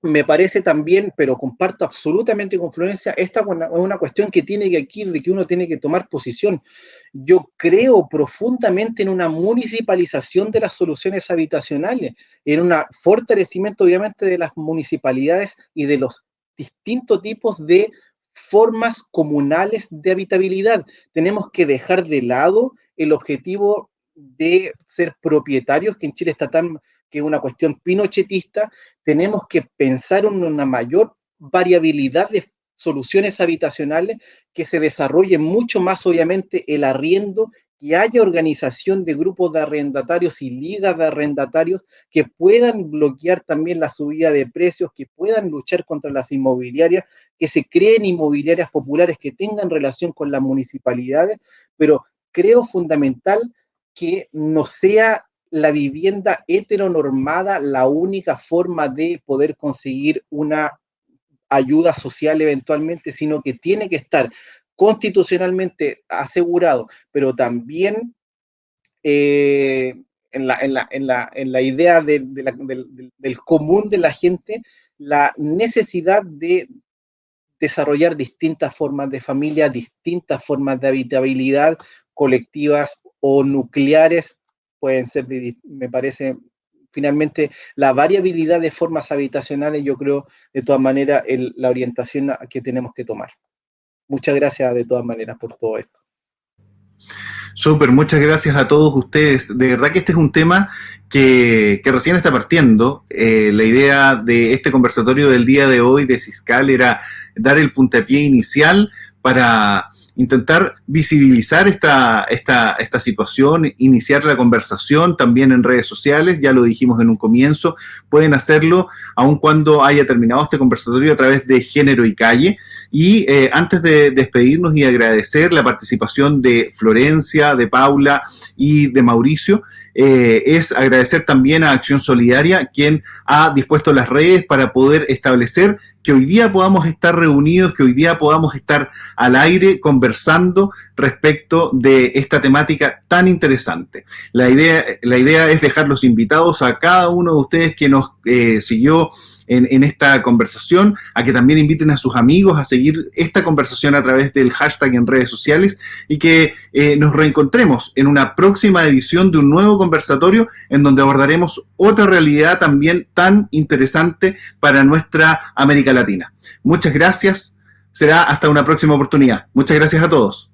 me parece también, pero comparto absolutamente con Florencia, esta es una cuestión que tiene que aquí, de que uno tiene que tomar posición. Yo creo profundamente en una municipalización de las soluciones habitacionales, en un fortalecimiento obviamente de las municipalidades y de los distintos tipos de formas comunales de habitabilidad. Tenemos que dejar de lado el objetivo de ser propietarios, que en Chile está tan, que es una cuestión pinochetista. Tenemos que pensar en una mayor variabilidad de soluciones habitacionales, que se desarrolle mucho más obviamente el arriendo, que haya organización de grupos de arrendatarios y ligas de arrendatarios que puedan bloquear también la subida de precios, que puedan luchar contra las inmobiliarias, que se creen inmobiliarias populares que tengan relación con las municipalidades, pero creo fundamental que no sea la vivienda heteronormada la única forma de poder conseguir una ayuda social eventualmente, sino que tiene que estar constitucionalmente asegurado, pero también en la idea del común de la gente, la necesidad de desarrollar distintas formas de familia, distintas formas de habitabilidad, colectivas o nucleares, pueden ser, me parece, finalmente, la variabilidad de formas habitacionales, yo creo, de todas maneras, la orientación que tenemos que tomar. Muchas gracias, de todas maneras, por todo esto. Súper, muchas gracias a todos ustedes. De verdad que este es un tema que recién está partiendo. La idea de este conversatorio del día de hoy de Siscal era dar el puntapié inicial para intentar visibilizar esta situación, iniciar la conversación también en redes sociales. Ya lo dijimos en un comienzo, pueden hacerlo aun cuando haya terminado este conversatorio a través de Género y Calle. Y antes de despedirnos y agradecer la participación de Florencia, de Paula y de Mauricio, es agradecer también a Acción Solidaria, quien ha dispuesto las redes para poder establecer que hoy día podamos estar reunidos, que hoy día podamos estar al aire conversando respecto de esta temática tan interesante. La idea es dejarlos invitados a cada uno de ustedes que nos siguió en esta conversación, a que también inviten a sus amigos a seguir esta conversación a través del hashtag en redes sociales, y que nos reencontremos en una próxima edición de un nuevo conversatorio en donde abordaremos otra realidad también tan interesante para nuestra América Latina. Muchas gracias. Será hasta una próxima oportunidad. Muchas gracias a todos.